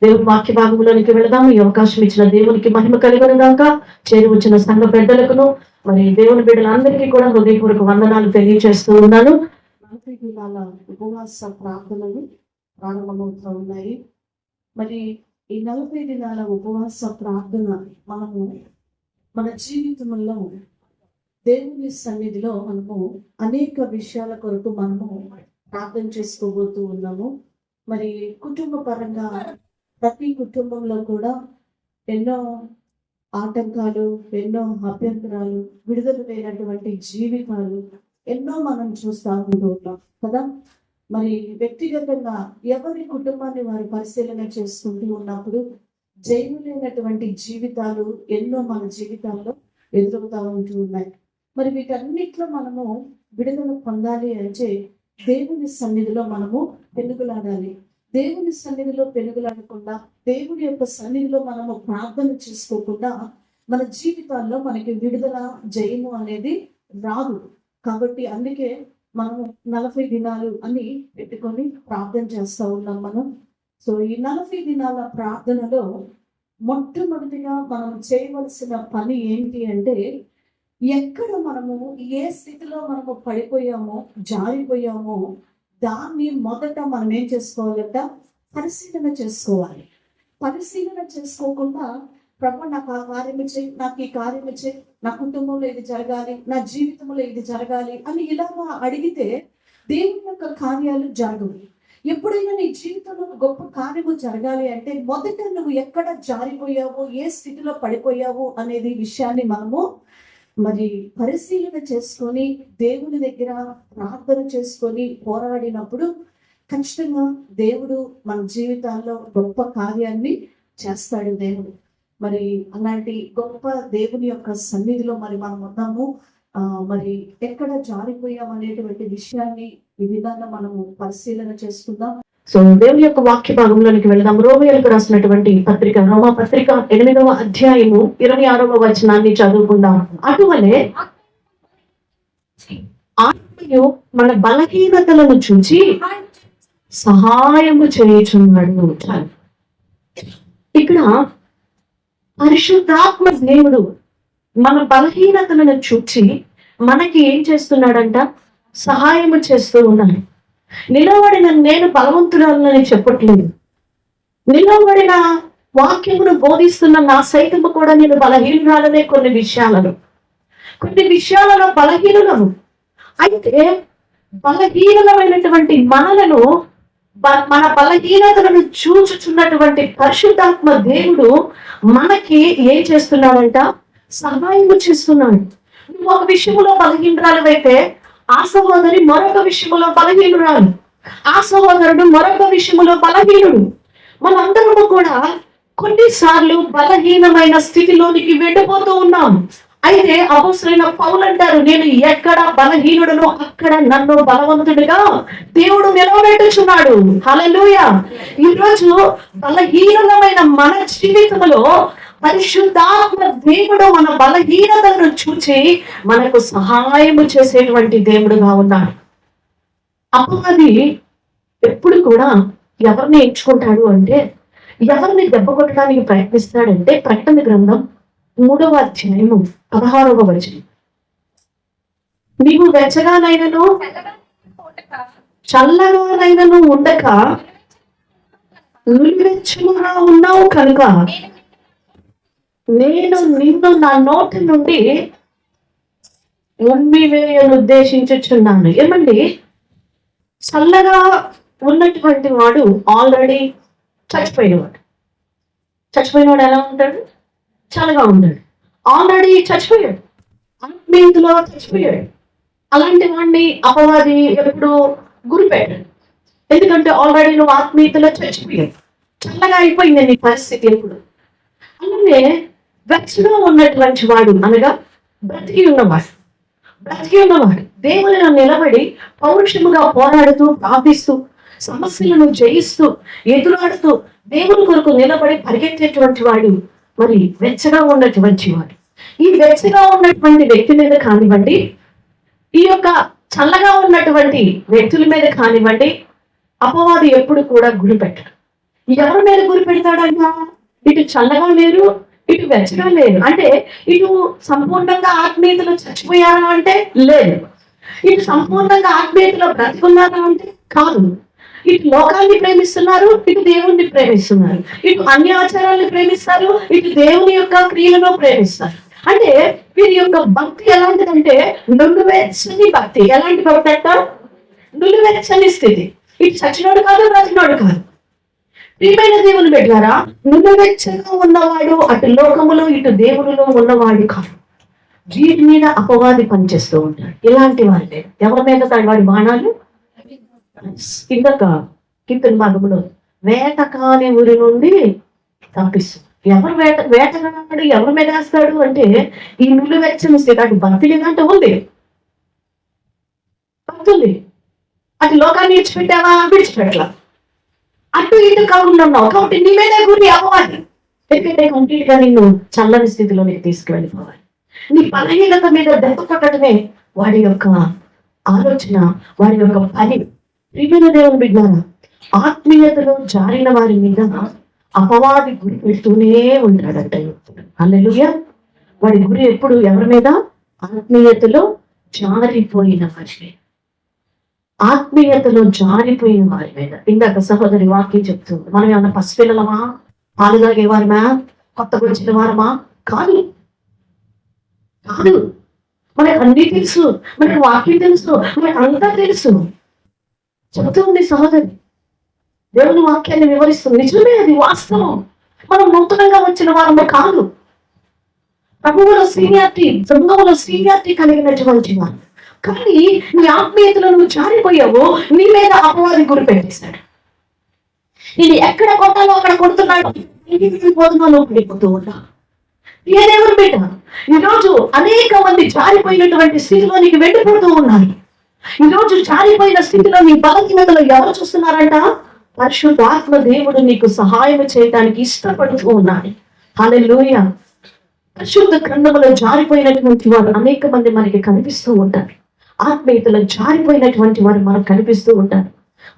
దేవుని వాక్య భాగంలోనికి వెళదాము. ఈ అవకాశం ఇచ్చిన దేవునికి మహిమ కలుగును గాక. చేరి వచ్చిన సంఘ పెద్దలకును మరి దేవుని బిడ్డలందరికీ కూడా హృదయపూర్వక వందనాలు తెలియజేస్తూ ఉన్నాను. 40 దినాల ఉపవాస ప్రార్థనలు ప్రారంభమవుతూ ఉన్నాయి. మరి ఈ 40 దినాల ఉపవాస ప్రార్థన మనము మన జీవితంలో దేవుని సన్నిధిలో మనము అనేక విషయాల కొరకు మనము ప్రార్థన చేసుకోబోతూ ఉన్నాము. మరి కుటుంబ పరంగా ప్రతి కుటుంబంలో కూడా ఎన్నో ఆటంకాలు, ఎన్నో అభ్యంతరాలు, విడుదల లేనటువంటి జీవితాలు ఎన్నో మనం చూస్తూ ఉంటూ ఉన్నాం కదా. మరి వ్యక్తిగతంగా ఎవరి కుటుంబాన్ని వారి పరిశీలన చేసుకుంటూ ఉన్నప్పుడు జైలు లేనటువంటి జీవితాలు ఎన్నో మన జీవితాల్లో ఎదురవుతూ ఉంటూ ఉన్నాయి. మరి వీటన్నిటిలో మనము విడుదల పొందాలి అంటే దేవుని సన్నిధిలో మనము పెనుగులాడాలి. దేవుని సన్నిధిలో పెనుగులాడకుండా, దేవుని యొక్క సన్నిధిలో మనము ప్రార్థన చేసుకోకుండా మన జీవితాల్లో మనకి విడుదల, జయము అనేది రాదు. కాబట్టి అందుకే మనము 40 దినాలు అని పెట్టుకొని ప్రార్థన చేస్తూ ఉన్నాం మనం. సో ఈ 40 దినాల ప్రార్థనలో మొట్టమొదటిగా మనం చేయవలసిన పని ఏంటి అంటే, ఎక్కడ మనము ఏ స్థితిలో మనము పడిపోయామో, జారిపోయామో దాన్ని మొదట మనం ఏం చేసుకోవాలంట, పరిశీలన చేసుకోవాలి. పరిశీలన చేసుకోకుండా ప్రభు నాకు ఆ కార్యం చేయి, నాకు ఈ కార్యం చేయి, నా కుటుంబంలో ఇది జరగాలి, నా జీవితంలో ఇది జరగాలి అని ఇలాగా అడిగితే దేవుని యొక్క కార్యాలు జరగవు. ఎప్పుడైనా నీ జీవితంలో గొప్ప కార్యము జరగాలి అంటే మొదట నువ్వు ఎక్కడ జారిపోయావో, ఏ స్థితిలో పడిపోయావో అనేది విషయాన్ని మనము మరి పరిశీలన చేసుకొని దేవుని దగ్గర ప్రార్థన చేసుకొని పోరాడినప్పుడు ఖచ్చితంగా దేవుడు మన జీవితాల్లో గొప్ప కార్యాన్ని చేస్తాడు దేవుడు. మరి అలాంటి గొప్ప దేవుని యొక్క సన్నిధిలో మరి మనం ఉన్నాము. మరి ఎక్కడ జారిపోయాం అనేటువంటి విషయాన్ని ఈ విధంగా మనము పరిశీలన చేసుకుందాం. సో దేవుని యొక్క వాక్య భాగంలోనికి వెళదాం. రోమీయులకు రాసినటువంటి పత్రిక, రోమా పత్రిక 8వ అధ్యాయము 26వ వచనాన్ని చదువుకుందాం. అటువలే ఆత్మయు మన బలహీనతలను చూచి సహాయము చేయుచున్నాడు. ఇక్కడ పరిశుద్ధాత్మ దేవుడు మన బలహీనతలను చూచి మనకి ఏం చేస్తున్నాడంట, సహాయము చేస్తూ ఉన్నాడు. నిలబడిన నేను బలవంతురాలని చెప్పట్లేదు. నిలబడిన వాక్యమును బోధిస్తున్న నా సైతము కూడా నేను బలహీనురాలనే కొన్ని విషయాలలో బలహీనులను. అయితే బలహీనమైనటువంటి మనలను, మన బలహీనతలను చూచుచున్నటువంటి పరిశుద్ధాత్మ దేవుడు మనకి ఏం చేస్తున్నాడంట, సహాయము చేస్తున్నాడు. నువ్వు ఒక విషయంలో బలహీనరాలవైతే ఆ సహోదరి మరొక విషయంలో బలహీనురాలు, ఆ సహోదరుడు మరొక విషయంలో బలహీనుడు. మనందరము కూడా కొన్నిసార్లు బలహీనమైన స్థితిలోనికి వెళ్ళిపోతూ ఉన్నాం. అయితే అపోస్తలుడైన పౌలు అంటారు, నేను ఎక్కడ బలహీనుడనో అక్కడ నన్ను బలవంతుడిగా దేవుడు నిలవబెట్టుచున్నాడు. హల్లెలూయా. ఈరోజు బలహీనమైన మన జీవితంలో పరిశుద్ధాత్మ దేవుడు మన బలహీనతలను చూచి మనకు సహాయము చేసేటువంటి దేవుడుగా ఉన్నాడు. అపవాది ఎప్పుడు కూడా ఎవరిని ఎంచుకుంటాడు అంటే, ఎవరిని దెబ్బ కొట్టడానికి ప్రయత్నిస్తాడంటే, ప్రకటన గ్రంథం 3వ అధ్యాయము 16వ వచనం, నీవు వెచ్చగానైనను చల్లగానైనను ఉండక నులివెచ్చగా ఉన్నావు కనుక నేను నిన్ను నా నోటి నుండి ఉమ్మివేయను ఉద్దేశించుచున్నాను. ఏమండి, చల్లగా ఉన్నటువంటి వాడు ఆల్రెడీ చచ్చిపోయినవాడు. చచ్చిపోయినవాడు ఎలా ఉంటాడు, చల్లగా ఉంటాడు. ఆల్రెడీ చచ్చిపోయాడు, ఆత్మీయతలో చచ్చిపోయాడు. అలాంటి వాడిని అపవాది ఎప్పుడు గురిపెట్టాడు. ఎందుకంటే ఆల్రెడీ నువ్వు ఆత్మీయతలో చచ్చిపోయావు, చల్లగా అయిపోయింది నీ పరిస్థితి. ఎప్పుడు అలాగే వెచ్చగా ఉన్నటువంటి వాడు అనగా బ్రతికి ఉన్నవాడు దేవునిలో నిలబడి పౌరుషముగా పోరాడుతూ, ప్రార్థిస్తూ, సమస్యలను జయిస్తూ, ఎదురాడుతూ దేవుని కొరకు నిలబడి పరిగెత్తేటువంటి వాడు మరి వెచ్చగా ఉన్నటువంటి వాడు. ఈ వెచ్చగా ఉన్నటువంటి వ్యక్తి మీద కానివ్వండి, ఈ యొక్క చల్లగా ఉన్నటువంటి వ్యక్తుల మీద కానివ్వండి, అపవాది ఎప్పుడు కూడా గురిపెట్టడు. ఎవరి మీద గురి పెడతాడంట? ఇటు చల్లగా లేరు, ఇటు వెచ్చగా లేరు. అంటే ఇటు సంపూర్ణంగా ఆత్మీయతలో చచ్చిపోయారా అంటే లేదు. ఇటు సంపూర్ణంగా ఆత్మీయతలో బ్రతుకున్నారా అంటే కాదు. ఇటు లోకాన్ని ప్రేమిస్తున్నారు, ఇటు దేవుణ్ణి ప్రేమిస్తున్నారు. ఇటు అన్య ఆచారాలను ప్రేమిస్తారు, ఇటు దేవుని యొక్క క్రియలను ప్రేమిస్తారు. అంటే వీరి యొక్క భక్తి ఎలాంటిదంటే నులువెచ్చని భక్తి. ఎలాంటి భక్తి అంట? నులువెచ్చని స్థితి. ఇటు చచ్చినోడు కాదు, బ్రతినోడు కాదు. ప్రియమైన దేవుని బిడ్డలారా, నులువెచ్చగా ఉన్నవాడు అటు లోకములో ఇటు దేవునిలో ఉన్నవాడు కాదు. వీటి మీద అపవాది పనిచేస్తూ ఉంటాడు. ఇలాంటి వాళ్ళే ఎవరి మీద వాడి బాణాలు ఇందాక కీర్తన భాగంలో వేటకాని ఊరి నుండి తప్పిస్తుంది. ఎవరు వేటగాడు ఎవరి మీద వేస్తాడు అంటే ఈ నులువెచ్చని స్థితి. అటు భక్తి లేదంటే ఉంది, భక్తుంది. అటు లోకాన్ని విడిచిపెట్టావా? విడిచిపెట్టలా. అటు ఇటు కాకుండా ఉన్నావు కాబట్టి నీ మీదే గురి అవ్వాలి. ఎందుకంటే కంప్లీట్ గా నిన్ను చల్లని స్థితిలోనికి తీసుకువెళ్ళిపోవాలి. నీ బలహీనత మీద దెబ్బ కొట్టడమే వాడి యొక్క ఆలోచన, వాడి యొక్క పని. ప్రియమైన దేవుని బిడ్డలారా, ఆత్మీయతలో జారిన వారి మీద అపవాది గురి పెడుతూనే ఉంటాడంట. హల్లెలూయా. వాడి గురి ఎప్పుడు ఎవరి మీద? ఆత్మీయతలో జారిపోయిన వారి మీద. ఆత్మీయతలో జారిపోయిన వారి మీద. ఇందాక సహోదరి వాక్యం చెప్తుంది. మనం ఏమన్నా పసిపిల్లలమా? పాలు తాగేవారమా? కొత్తగా వచ్చిన వారమా? కాదు కాదు. మనకు అన్నీ తెలుసు, మనకు వాక్యం తెలుసు, మనకు అంతా తెలుసు. చెబుతూ ఉంది సహోదరి, దేవుని వాక్యాన్ని వివరిస్తుంది. నిజమే, అది వాస్తవం. మనం నూతనంగా వచ్చిన వారము కాదు. ప్రభువులో సీనియారిటీ, సంఘంలో సీనియారిటీ కలిగినటువంటి వారు. కానీ నీ ఆత్మీయతలో నువ్వు జారిపోయావు, నీ మీద అపవాది గురి పెట్టేశాడు. నేను ఎక్కడ కొట్టాలో అక్కడ కొడుతున్నాడు. బోధనలో పడిపోతూ ఉన్నా. ఏ దేవుని బిడ్డ, ఈరోజు అనేక మంది జారిపోయినటువంటి స్థితిలోనికి వెళ్ళిపోతూ ఉన్నారు. ఈరోజు జారిపోయిన స్థితిలో నీ బలహీనతలో ఎవరు చూస్తున్నారంట? పరిశుద్ధాత్మ దేవుడు నీకు సహాయం చేయడానికి ఇష్టపడుతూ ఉన్నాడు. హల్లెలూయా. పరిశుద్ధ గ్రంథంలో జారిపోయినటువంటి వారు అనేక మంది మనకి కనిపిస్తూ ఉంటారు. ఆత్మీయతలో జారిపోయినటువంటి వారు మనకు కనిపిస్తూ ఉంటారు.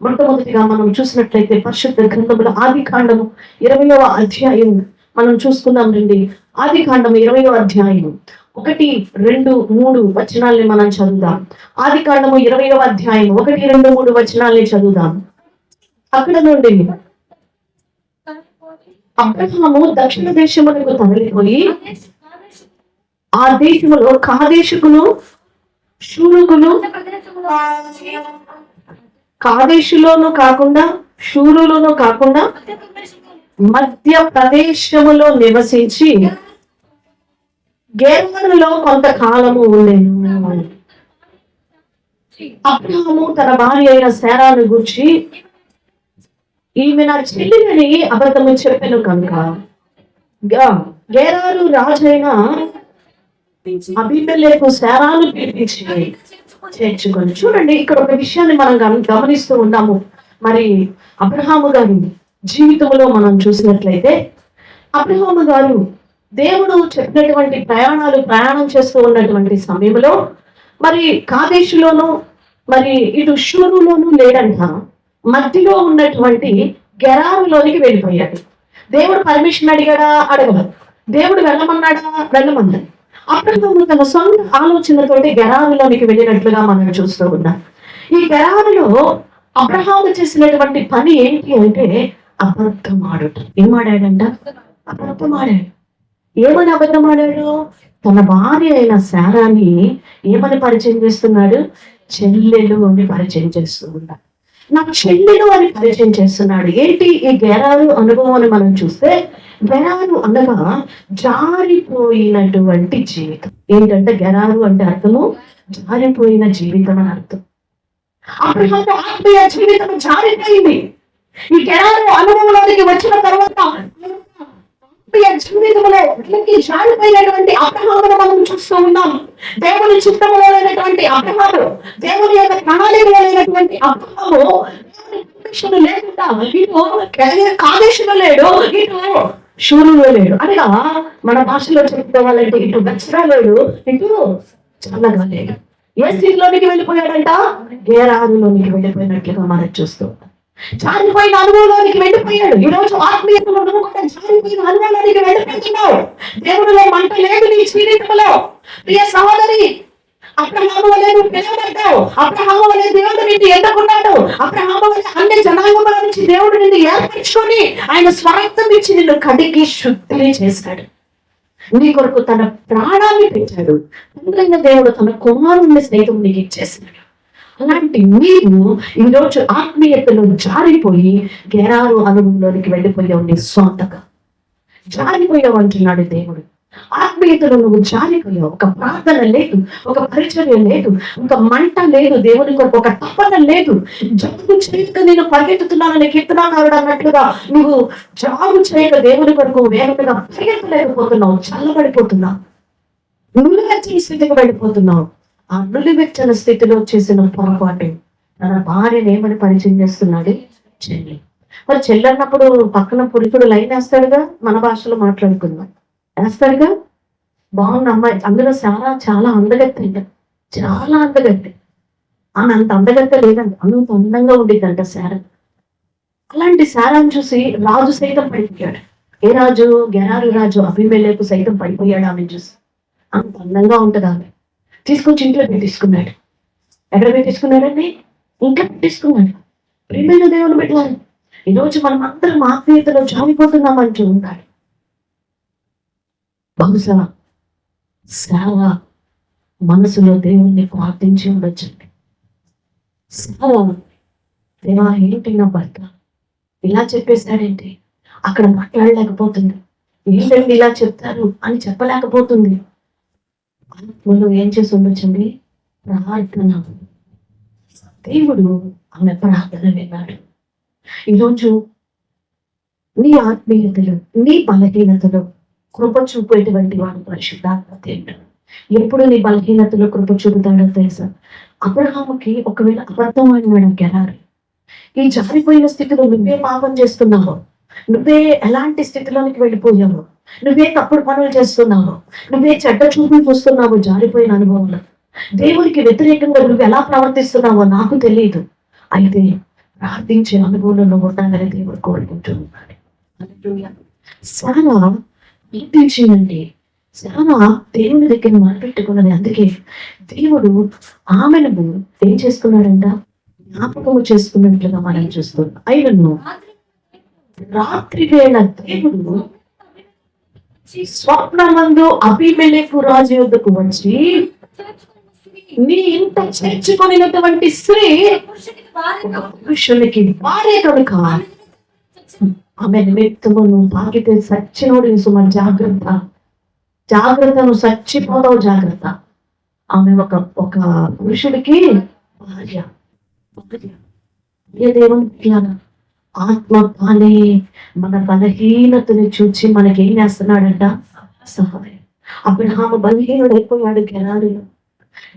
మొట్టమొదటిగా మనం చూసినట్లయితే పరిశుద్ధ గ్రంథంలో ఆదికాండము 20వ అధ్యాయం మనం చూసుకుందాం రండి. ఆదికాండము 20వ అధ్యాయం 1, 2, 3 వచనాల్ని మనం చదువుదాం. ఆదికాండము 20వ అధ్యాయం 1, 2, 3 వచనాల్ని చదువుదాం. అక్కడ నుండి అబ్రహాము దక్షిణ దేశములకు తరలిపోయి ఆ దేశములో కాదేశుకును షూరుకును, కాదేశులోను కాకుండా షూరులోను కాకుండా మధ్య ప్రదేశములో నివసించి గెరారులో కొంతకాలము ఉండేను. అబ్రహాము తన భార్య అయిన శారాను గూర్చి ఈమె నా చెల్లిని అబద్ధము చెప్పెను కనుక గెరారు రాజైన అబీమెలెకు శారాను పిలిపించి చేర్చుకొని. చూడండి, ఇక్కడ ఒక విషయాన్ని మనం గమనిస్తూ ఉన్నాము. మరి అబ్రహాము గారి జీవితంలో మనం చూసినట్లయితే అబ్రహాము గారు దేవుడు చెప్పినటువంటి ప్రయాణం చేస్తూ ఉన్నటువంటి సమయంలో మరి కాదేశులోను మరి ఇటు షూరులోను లేడంట. మధ్యలో ఉన్నటువంటి గెరారులోనికి వెళ్ళిపోయాడు. దేవుడు పర్మిషన్ అడిగాడా? అడగల. దేవుడు వెళ్ళమన్నాడా? వెళ్ళమన్నాడు. అబ్రహాము తన సొంత ఆలోచనతోటి గెరారులోనికి వెళ్ళినట్లుగా మనం చూస్తూ ఉన్నాం. ఈ గెరారులో అబ్రహాము చేసినటువంటి పని ఏంటి అంటే అబద్ధమాడుట. ఏమాడాడంట? అబద్ధమాడాడు. ఏమని అబద్ధమాడాడు? తన భార్య అయిన శారాని ఏమని పరిచయం చేస్తున్నాడు? చెల్లెలు అని పరిచయం చేస్తూ ఉన్నాడు. నా చెల్లెలు అని పరిచయం చేస్తున్నాడు. ఏంటి ఈ గెరారు అనుభవం అని మనం చూస్తే, గెరారు అనగా జారిపోయినటువంటి జీవితం. ఏంటంటే గెరారు అంటే అర్థము జారిపోయిన జీవితం అని అర్థం. అబ్రహాము ఆత్మీయ జీవితం జారిపోయింది. ఈ గెరారు అనుభవంలోనికి వచ్చిన తర్వాత ఆత్మీయ జీవితంలో జారిపోయినటువంటి అబ్రహామును మనం చూస్తూ ఉన్నాం. దేవుని చిత్తములో లేనటువంటి అబ్రహాము, దేవుని యొక్క ప్రణాళికలో లేనటువంటి అబ్రహాము లేకుండా ఇటు కాదేశంలో లేడు, ఇటు షూరులో లేడు. అనగా మన భాషలో చెప్పుకోవాలంటే ఇటు వెచ్చగా లేడు, ఇటు చల్లగా లేడు. ఏ స్థితిలోనికి వెళ్ళిపోయాడంట? గెరారులోనికి వెళ్ళిపోయినట్లుగా మనం చూస్తూ ఉంటాం. జారిపోయిన అనుభవంలోనికి వెళ్ళిపోయాడు. ఈ రోజు ఆత్మీయతలో నువ్వు కూడా జారిపోయిన అనుభవంలోనికి వెళ్ళిపోతున్నావు. దేవుడిలో మంట లేదు నీ జీవితంలో. ప్రియ సహోదరి, అబ్రహాము వలె నువ్వు పిలువబడ్డావు. అబ్రహాము వలె దేవుడు నిన్ను ఎన్నుకున్నాడు. అబ్రహాము వలె అన్ని జనాంగముల నుంచి దేవుడు నిన్ను ఏర్పరచుకొని ఆయన స్వరక్తం ఇచ్చి నిన్ను కడిగి శుద్ధిని చేశాడు. నీ కొరకు తన ప్రాణాన్ని పెంచాడు. తండ్రైన దేవుడు తన కుమారుని సైతం నీకు ఇచ్చేసాడు. అలాంటి నీవు ఈరోజు ఆత్మీయతలో జారిపోయి గెరారు అనుభవంలోనికి వెళ్ళిపోయావు. నీ సొంతగా జారిపోయావు అంటున్నాడు దేవుడు. ఆత్మీయతలో నువ్వు జారిపోయావు. ఒక ప్రార్థన లేదు, ఒక పరిచర్య లేదు, ఒక మంట లేదు, దేవుని కొరకు ఒక తపన లేదు. జాగు చేయక నేను పరిగెత్తుతున్నానని కీర్తనాకారుడు అన్నట్లుగా నువ్వు జాగు చేయక దేవుని కొరకు వేగంగా పరిగెత్తలేకపోతున్నావు. చల్లబడిపోతున్నావు, నులివెచ్చని స్థితికి వెళ్ళిపోతున్నావు. ఆ నులివెచ్చని స్థితిలో చేసిన పొరపాటు తన భార్యను ఏమని పరిచయం చేస్తున్నాడు? చెల్లి. మరి చెల్లి అన్నప్పుడు పక్కన పురుషుడు లైన్ వేస్తాడుగా, మన భాషలో మాట్లాడుకుందాం, వేస్తాడుగా. బాగున్న అమ్మాయి, అందులో చాలా చాలా అందగత్త అంట, చాలా అందగత్త. ఆమె అంత అందగత్త లేదంట, అంత అందంగా ఉండిద్దంట శార. అలాంటి శారాన్ని చూసి రాజు సైతం పడిపోయాడు. ఏ రాజు? గెరారు రాజు అబీమెలెకు సైతం పడిపోయాడు ఆమె చూసి. అంత అందంగా ఉంటది ఆమె. తీసుకొచ్చి ఇంట్లో పెట్టించుకున్నాడు. ఎక్కడ పెట్టించుకున్నాడండి? ఇంట్లో పెట్టించుకున్నాడు. ప్రియమైన దేవుని బిడ్డలారా, ఈరోజు మనం అందరం ఆత్మీయతలో జారిపోతున్నాం అంటూ ఉంటాడు. బహుశా సేవ మనసులో దేవుణ్ణి ప్రార్థించి ఉండొచ్చండి. సేవ, దేవా ఏంటి నా భర్త ఇలా చెప్పేశాడేంటి, అక్కడ మాట్లాడలేకపోతుంది, ఏంటండి ఇలా చెప్తారు అని చెప్పలేకపోతుంది. ఆత్మలో ఏం చేసి ఉండొచ్చండి? ప్రార్థన. దేవుడు ఆమె ప్రార్థన విన్నాడు. ఈరోజు నీ ఆత్మీయతలు, నీ బలహీనతలు కృప చూపేటువంటి వాడు పరిశుద్ధాత్మ దేవుడు. ఎప్పుడు నీ బలహీనతలో కృప చూపుతాడో తెలుసా? అబ్రహాముకి ఒకవేళ అబద్ధం ఆడినాడు గెరారు. ఈ జారిపోయిన స్థితిలో నువ్వే పాపం చేస్తున్నావు, నువ్వే ఎలాంటి స్థితిలోనికి వెళ్ళిపోయావు, నువ్వే తప్పుడు పనులు చేస్తున్నావు, నువ్వే చెడ్డ చూపులు చూస్తున్నావు. జారిపోయిన అనుభవంలో దేవునికి వ్యతిరేకంగా నువ్వు ఎలా ప్రవర్తిస్తున్నావో నాకు తెలియదు. అయితే ప్రార్థించే అనుభవంలో నువ్వు ఉండాలని దేవుడు కోరుకుంటూ ఉన్నాడు. శారా ప్రార్థించిందండి. శారా దేవుని దగ్గర మొదలుపెట్టుకున్నది. అందుకే దేవుడు ఆమెను ఏం చేసుకున్నాడంట? జ్ఞాపకము చేసుకున్నట్లుగా మనం చూస్తున్నాం. అయినను రాత్రి వేళ దేవుడు స్వప్నమందు అబీమెలెకు రాజు యొద్దకు వచ్చి, నీ ఇంట చేర్చుకొనినటువంటి స్త్రీ పురుషునికి భార్య కనుక ఆమె నిమిత్తము నువ్వు తాకితే సచ్చినోడు సుమ జాగ్రత్త, జాగ్రత్త, నువ్వు చచ్చిపోతావు జాగ్రత్త. ఆమె ఒక పురుషుడికి భార్య. దేవుని ఆత్మ తానే మన బలహీనతని చూచి మనకేం చేస్తున్నాడంట? సహాయం. అబ్రహాము బలహీనుడు అయిపోయాడు గెరారులో.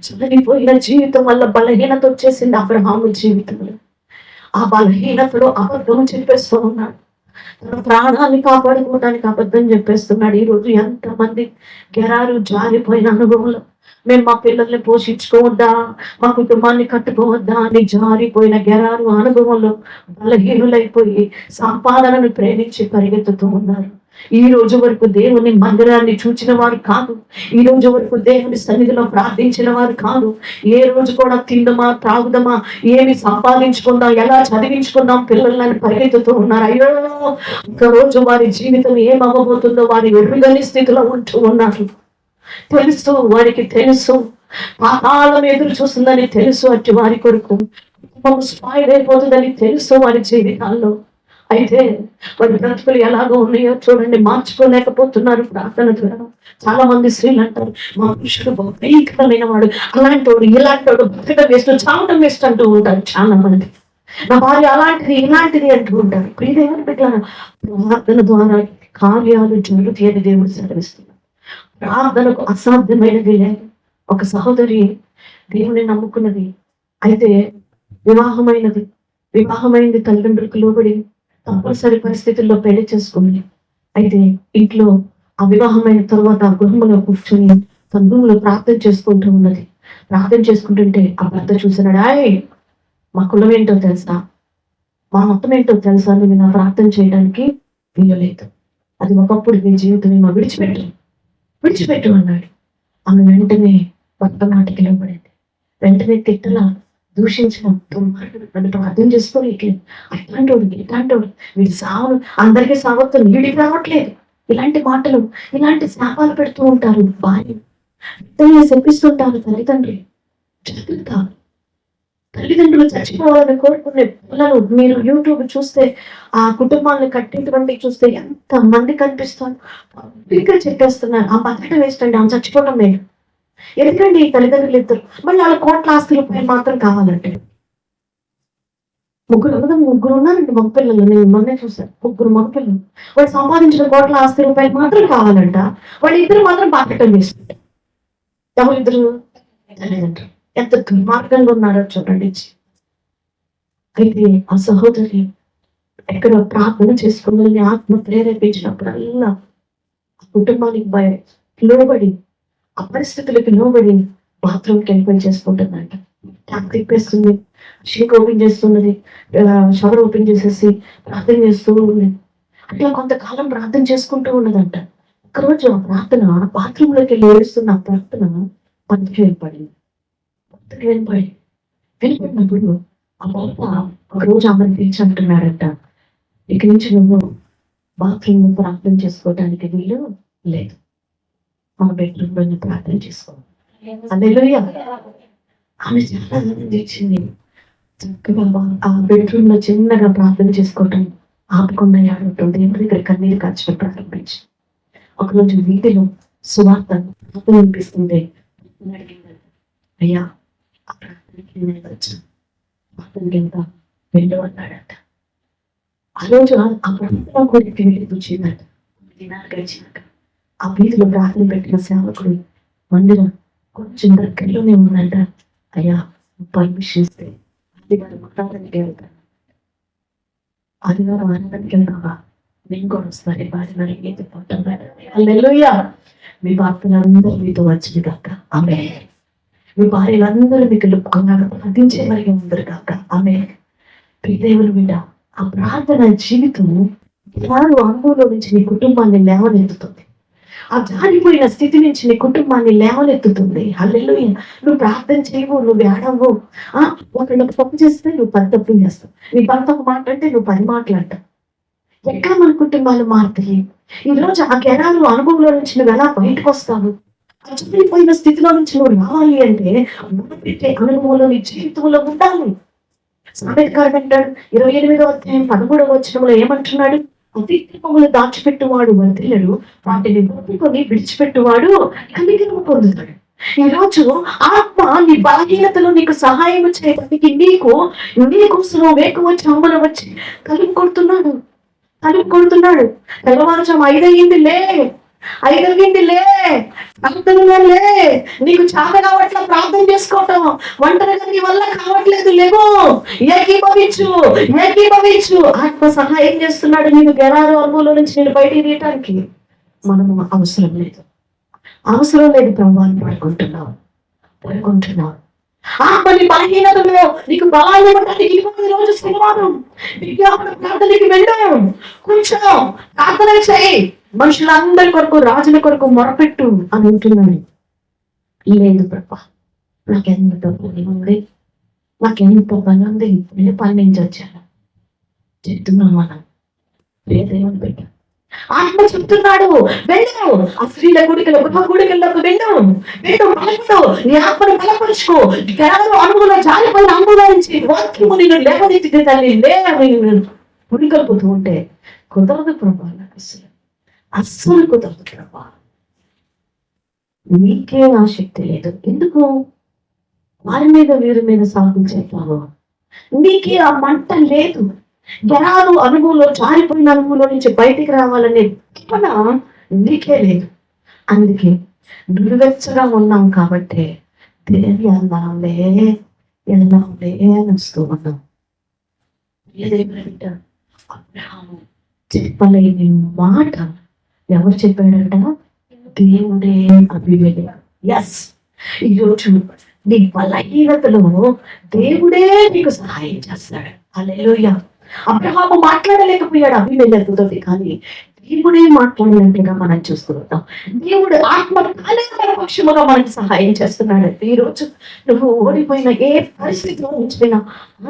చనిపోయిన జీవితం వల్ల బలహీనత వచ్చేసింది అబ్రహాము జీవితంలో. ఆ బలహీనతలో అబద్ధం చెప్పేస్తూ ఉన్నాడు. తన ప్రాణాన్ని కాపాడుకోవడానికి అబద్ధం చెప్పేస్తున్నాడు. ఈరోజు ఎంతమంది గెరారు జారిపోయిన అనుభవంలో మేము మా పిల్లల్ని పోషించుకోవద్దా, మా కుటుంబాన్ని కట్టుకోవద్దా అని జారిపోయిన గెరారు అనుభవంలో బలహీనులైపోయి సంపాదనను ప్రేమించి పరిగెత్తుతూ ఉన్నారు. ఈ రోజు వరకు దేవుని మందిరాన్ని చూచిన వారు కాదు, ఈ రోజు వరకు దేవుని సన్నిధిలో ప్రార్థించిన వారు కాదు. ఏ రోజు కూడా తిందమా, త్రాగుదమా, ఏమి సంపాదించుకుందాం, ఎలా చదివించుకుందాం పిల్లలని పరిగెత్తుతూ ఉన్నారు. అయ్యో, ఒక రోజు వారి జీవితం ఏమవ్వబోతుందో వారి ఎరుగని స్థితిలో ఉంటూ ఉన్నారు. తెలుసు, వారికి తెలుసు, పాతాళం ఎదురు చూస్తుందని తెలుసు. అట్టి వారి కొరకు స్పాయిల్ అయిపోతుందని తెలుసు వారి జీవితాల్లో. అయితే వారి బ్రతుకులు ఎలాగో ఉన్నాయో చూడండి, మార్చుకోలేకపోతున్నారు ప్రార్థన ద్వారా. చాలా మంది స్త్రీలు అంటారు, మా పురుషుడు భయంకరమైన వాడు, అలాంటి వాడు, ఇలాంటి వాడు, బతకడం వేస్ట్, చావడం వేస్ట్ అంటూ ఉంటారు చాలా మంది. నా భార్య అలాంటిది ఇలాంటిది అంటూ ఉంటారు. ప్రియదేవుని బిడ్డలారా, ప్రార్థన ద్వారా కార్యాలు జరుగుతాయి అని దేవుడు సెలవిస్తున్నారు. ప్రార్థనకు అసాధ్యమైనది లేదు. ఒక సహోదరి దేవుని నమ్ముకున్నది, అయితే వివాహమైంది, తల్లిదండ్రులకు లోబడి తప్పనిసరి పరిస్థితుల్లో పెళ్లి చేసుకుంది. అయితే ఇంట్లో ఆ వివాహమైన తర్వాత గృహంలో కూర్చొని తన రూమ్లో ప్రార్థన చేసుకుంటూ ఉన్నది. ప్రార్థన చేసుకుంటుంటే ఆ భర్త చూసినాడు, మా కులం ఏంటో తెలుసా, మా మొత్తం ఏంటో తెలుసా, నువ్వు నా ప్రార్థన చేయడానికి వీలు లేదు. అది ఒకప్పుడు నీ జీవితం ఏమో విడిచిపెట్టు అన్నాడు. ఆమె వెంటనే భర్త మాటకి లోబడింది. వెంటనే తిట్టలా, దూషించిన నన్ను ప్రార్థన చేసుకోలేక ఇట్లాంటోడు వీడి సావు అందరికీ సావతో వీడికి రావట్లేదు. ఇలాంటి మాటలు, ఇలాంటి శాపాలు పెడుతూ ఉంటారు భార్య, శపిస్తుంటారు తల్లిదండ్రులు. జాగ్రత్త. తల్లిదండ్రులు చచ్చిపోవాలని కోరుకునే పిల్లలు మీరు యూట్యూబ్ చూస్తే, ఆ కుటుంబాలను కట్టినటువంటి చూస్తే ఎంత మంది కనిపిస్తారు. పబ్లిక్గా చెప్పేస్తున్నారు ఆ బతకడం వేస్ట్ అండి, ఆమె చచ్చిపోవడం లేదు. ఎందుకండి ఈ తల్లిదండ్రులు ఇద్దరు మళ్ళీ వాళ్ళ కోట్ల ఆస్తి రూపాయలు మాత్రం కావాలంటే. ముగ్గురు ఉన్నారండి మగపిల్లలు. నేను మొన్నే చూసాను, 3 మగపిల్లలు. వాడు సంపాదించిన కోట్ల ఆస్తి రూపాయలు మాత్రం కావాలంట. వాళ్ళు ఇద్దరు మాత్రం బతకడం వేస్ట్. ఎవరిద్దరు? తల్లిదండ్రులు. ఎంత దుర్మార్గంగా ఉన్నారో చూడండి. అయితే ఆ సహోదరి ఎక్కడ ప్రార్థన చేసుకుని ఆత్మ ప్రేరేపించినప్పుడల్లా ఆ కుటుంబానికి లోబడి, ఆ పరిస్థితులకి లోబడి బాత్రూమ్కి వెళ్ళిపోయి చేసుకుంటుందంట. ట్యాప్ తిప్పేస్తుంది, షీక్ ఓపెన్ చేస్తున్నది, షవర్ ఓపెన్ చేసేసి ప్రార్థన చేస్తూ ఉంది. అట్లా కొంతకాలం ప్రార్థన చేసుకుంటూ ఉన్నదంట. ఒకరోజు ఆ ప్రార్థన బాత్రూంలోకి వెళ్ళి ఏడుస్తున్న ఆ ప్రార్థన పక్కకి వెళ్ళిపడింది. వెళ్ళిపోయినప్పుడు ఆ భర్త ఒకరోజు ఆమెను పిలిచి అంటున్నాడంట, ఇక నుంచి నువ్వు బాత్రూమ్ ప్రార్థన చేసుకోవడానికి వీలు లేదు, మా బెడ్రూమ్ లో ప్రార్థన చేసుకో. హల్లెలూయా. ఆమె చాలా ఆనందించింది. చక్కగా ఆ బెడ్రూమ్ లో చిన్నగా ప్రార్థన చేసుకోవటం ఆపకుండా ఏడవటం, దేవుడి దగ్గర కన్నీరు కార్చడం ప్రారంభించి ఒకరోజు వీధిలో సువార్త ప్రార్థన అనిపిస్తుంది. అయ్యా ఆ ప్రార్థనకి నేను వచ్చాను, ప్రార్థనకి ఎంత వెళ్ళు అన్నాడట. ఆ రోజు ఆ ప్రార్థన కోరిక వచ్చిందట. దినాలు గడిచినాక ఆ వీధిలో ప్రార్థన పెట్టిన సేవకుడు మందిరం కొంచెం దగ్గరలోనే ఉందంట. అయ్యా పర్మిషన్ ఇస్తే ఆదివారం ఆరాధనకి వెళ్తాను, ఆదివారం ఆరాధనకి వెళ్తావా, నేను కూడా వస్తాను. భార్య ఏది పొందుతాను. హల్లెలూయా. మీ భర్తలందరూ మీతో వచ్చింది కాక ఆమె, మీ భార్యలందరూ మీకు ప్రార్థించే మరిగా ఉండరు కాక ఆమె. దేవుని మీద ఆ ప్రార్థన జీవితం అనుభవంలో నుంచి నీ కుటుంబాన్ని లేవనెత్తుతుంది. ఆ జారిపోయిన స్థితి నుంచి నీ కుటుంబాన్ని లేవనెత్తుతుంది. హల్లెలూయా. నువ్వు ప్రార్థన చేయవు, నువ్వు ఏడవు. ఒకళ్ళకి తప్పు చేస్తే నువ్వు 10 తప్పులు చేస్తావు. నీ భర్త ఒక మాట అంటే నువ్వు 10 మాట్లాడతావు. ఎక్కడ మన కుటుంబాలు మారుతాయి? ఈరోజు ఆ కెరాలు అనుభవంలో నుంచి నువ్వు ఎలా బయటకు వస్తావు? ఆ జారిపోయిన స్థితిలో నుంచి నువ్వు రావాలి అంటే పెట్టే అనుభవంలో నీ జీవితంలో ఉండాలి. సామెతకారుడు అంటాడు 28వ అధ్యాయం 13వ వచనంలో ఏమంటున్నాడు? అతిక్రమములు దాచిపెట్టువాడు వర్ధిల్లడు, వాటిని ఒప్పుకొని విడిచిపెట్టువాడు కనికరము పొందుతాడు. ఈరోజు ఆత్మ నీ బలహీనతలో నీకు సహాయం చేయడానికి నీకోసం వేకు వచ్చి అమ్మను వచ్చి తలుపు కొడుతున్నాడు. తెల్లవారుజాము 5 అయ్యింది లే, ప్రార్థనలో లే. నీకు చేత కావట్లా ప్రార్థన చేసుకోవటం, ఒంటరిగా నీ వల్ల కావట్లేదు, లేవు, ఏకీభవించు. ఆత్మ సహాయం చేస్తున్నాడు నీకు గెరారు అనుభవంలో నుంచి నేను బయటికి తీయటానికి. మనము అవసరం లేదు ప్రభావాన్ని పడుకుంటున్నావు. ఆత్మని బలహీనతలో నీకు బలాన్ని ఇవ్వడానికి రోజు శనివారం ప్రార్థనకి వెళ్ళాం. కొంచెం ప్రార్థన చేయి, మనుషులందరి కొరకు, రాజుల కొరకు మొరపెట్టు అని అంటున్నాడు. లేదు ప్రభా, నాకెంత పని ఉంది, ఇప్పుడే పని నుంచి వచ్చాను చెప్తున్నాం. మనం లేదేమని పెట్టా. ఆత్మ చెప్తున్నాడు వెళ్ళు, ఆ స్త్రీల గృహ గుడికల్లోకి వెళ్ళు, నీ ఆత్మను బలపరుచుకో. అనుభవం జారిపోయిన అనుభవం నుంచి వాక్యము నేను లేవనెత్తితే తల్లి గుడికలుపుతూ ఉంటే కుదరదు ప్రభా, నాకు అస్సలు కుదరదు ప్రభా. నీకే ఆ శక్తి లేదు. ఎందుకు వారి మీద వీరి మీద సాగు చేస్తావు? నీకే ఆ మంట లేదు. గెరారు అనుభవంలో, జారిపోయిన అనుభవంలో నుంచి బయటికి రావాలనే తపన నీకే లేదు. అందుకే నువ్వెచ్చగా ఉన్నాం కాబట్టి దేని వెళ్దాంలే అని వస్తూ ఉన్నాం. ఏదేమిటంట అబ్రహాము చెప్పలేని మాట ఎవరు చెప్పాడంట? దేవుడే అభిమేలెకు. ఎస్, ఈరోజు నీ బలహీనతలో దేవుడే నీకు సహాయం చేస్తాడు. హల్లెలూయా. అబ్రహాము మాట్లాడలేకపోయాడు అబీమెలెకుతో, కానీ దేవుడే మాట్లాడినట్టుగా మనం చూస్తున్నాం. దేవుడు ఆత్మ పక్షముగా మనకు సహాయం చేస్తున్నాడు. ఈ రోజు నువ్వు ఓడిపోయిన ఏ పరిస్థితిలో ఉంచినా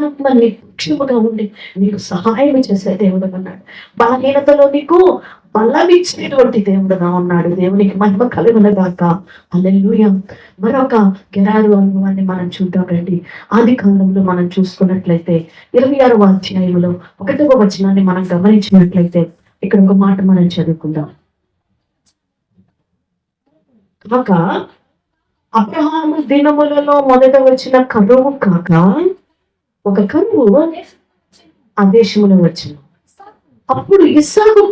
ఆత్మ నీ పక్షముగా ఉండి నీకు సహాయం చేసే దేవుడు అన్నాడు. బలహీనతలో నీకు బలమిచ్చేటువంటి దేవుడుగా ఉన్నాడు. దేవునికి మహిమ కలుగునగాక. హల్లెలూయా. మరొక గెరారు అనుభవాన్ని మనం చూద్దాం రండి. ఆది కాలంలో మనం చూసుకున్నట్లయితే 26వ అధ్యాయంలో 1వ వచనాన్ని మనం గమనించినట్లయితే ఇక్కడ ఒక మాట మనం చదువుకుందాం. కాక అబ్రహాము దినములలో మొదట వచ్చిన కరువు కాక ఒక కరువు ఆ దేశంలో వచ్చిన. అప్పుడు ఇస్సాకు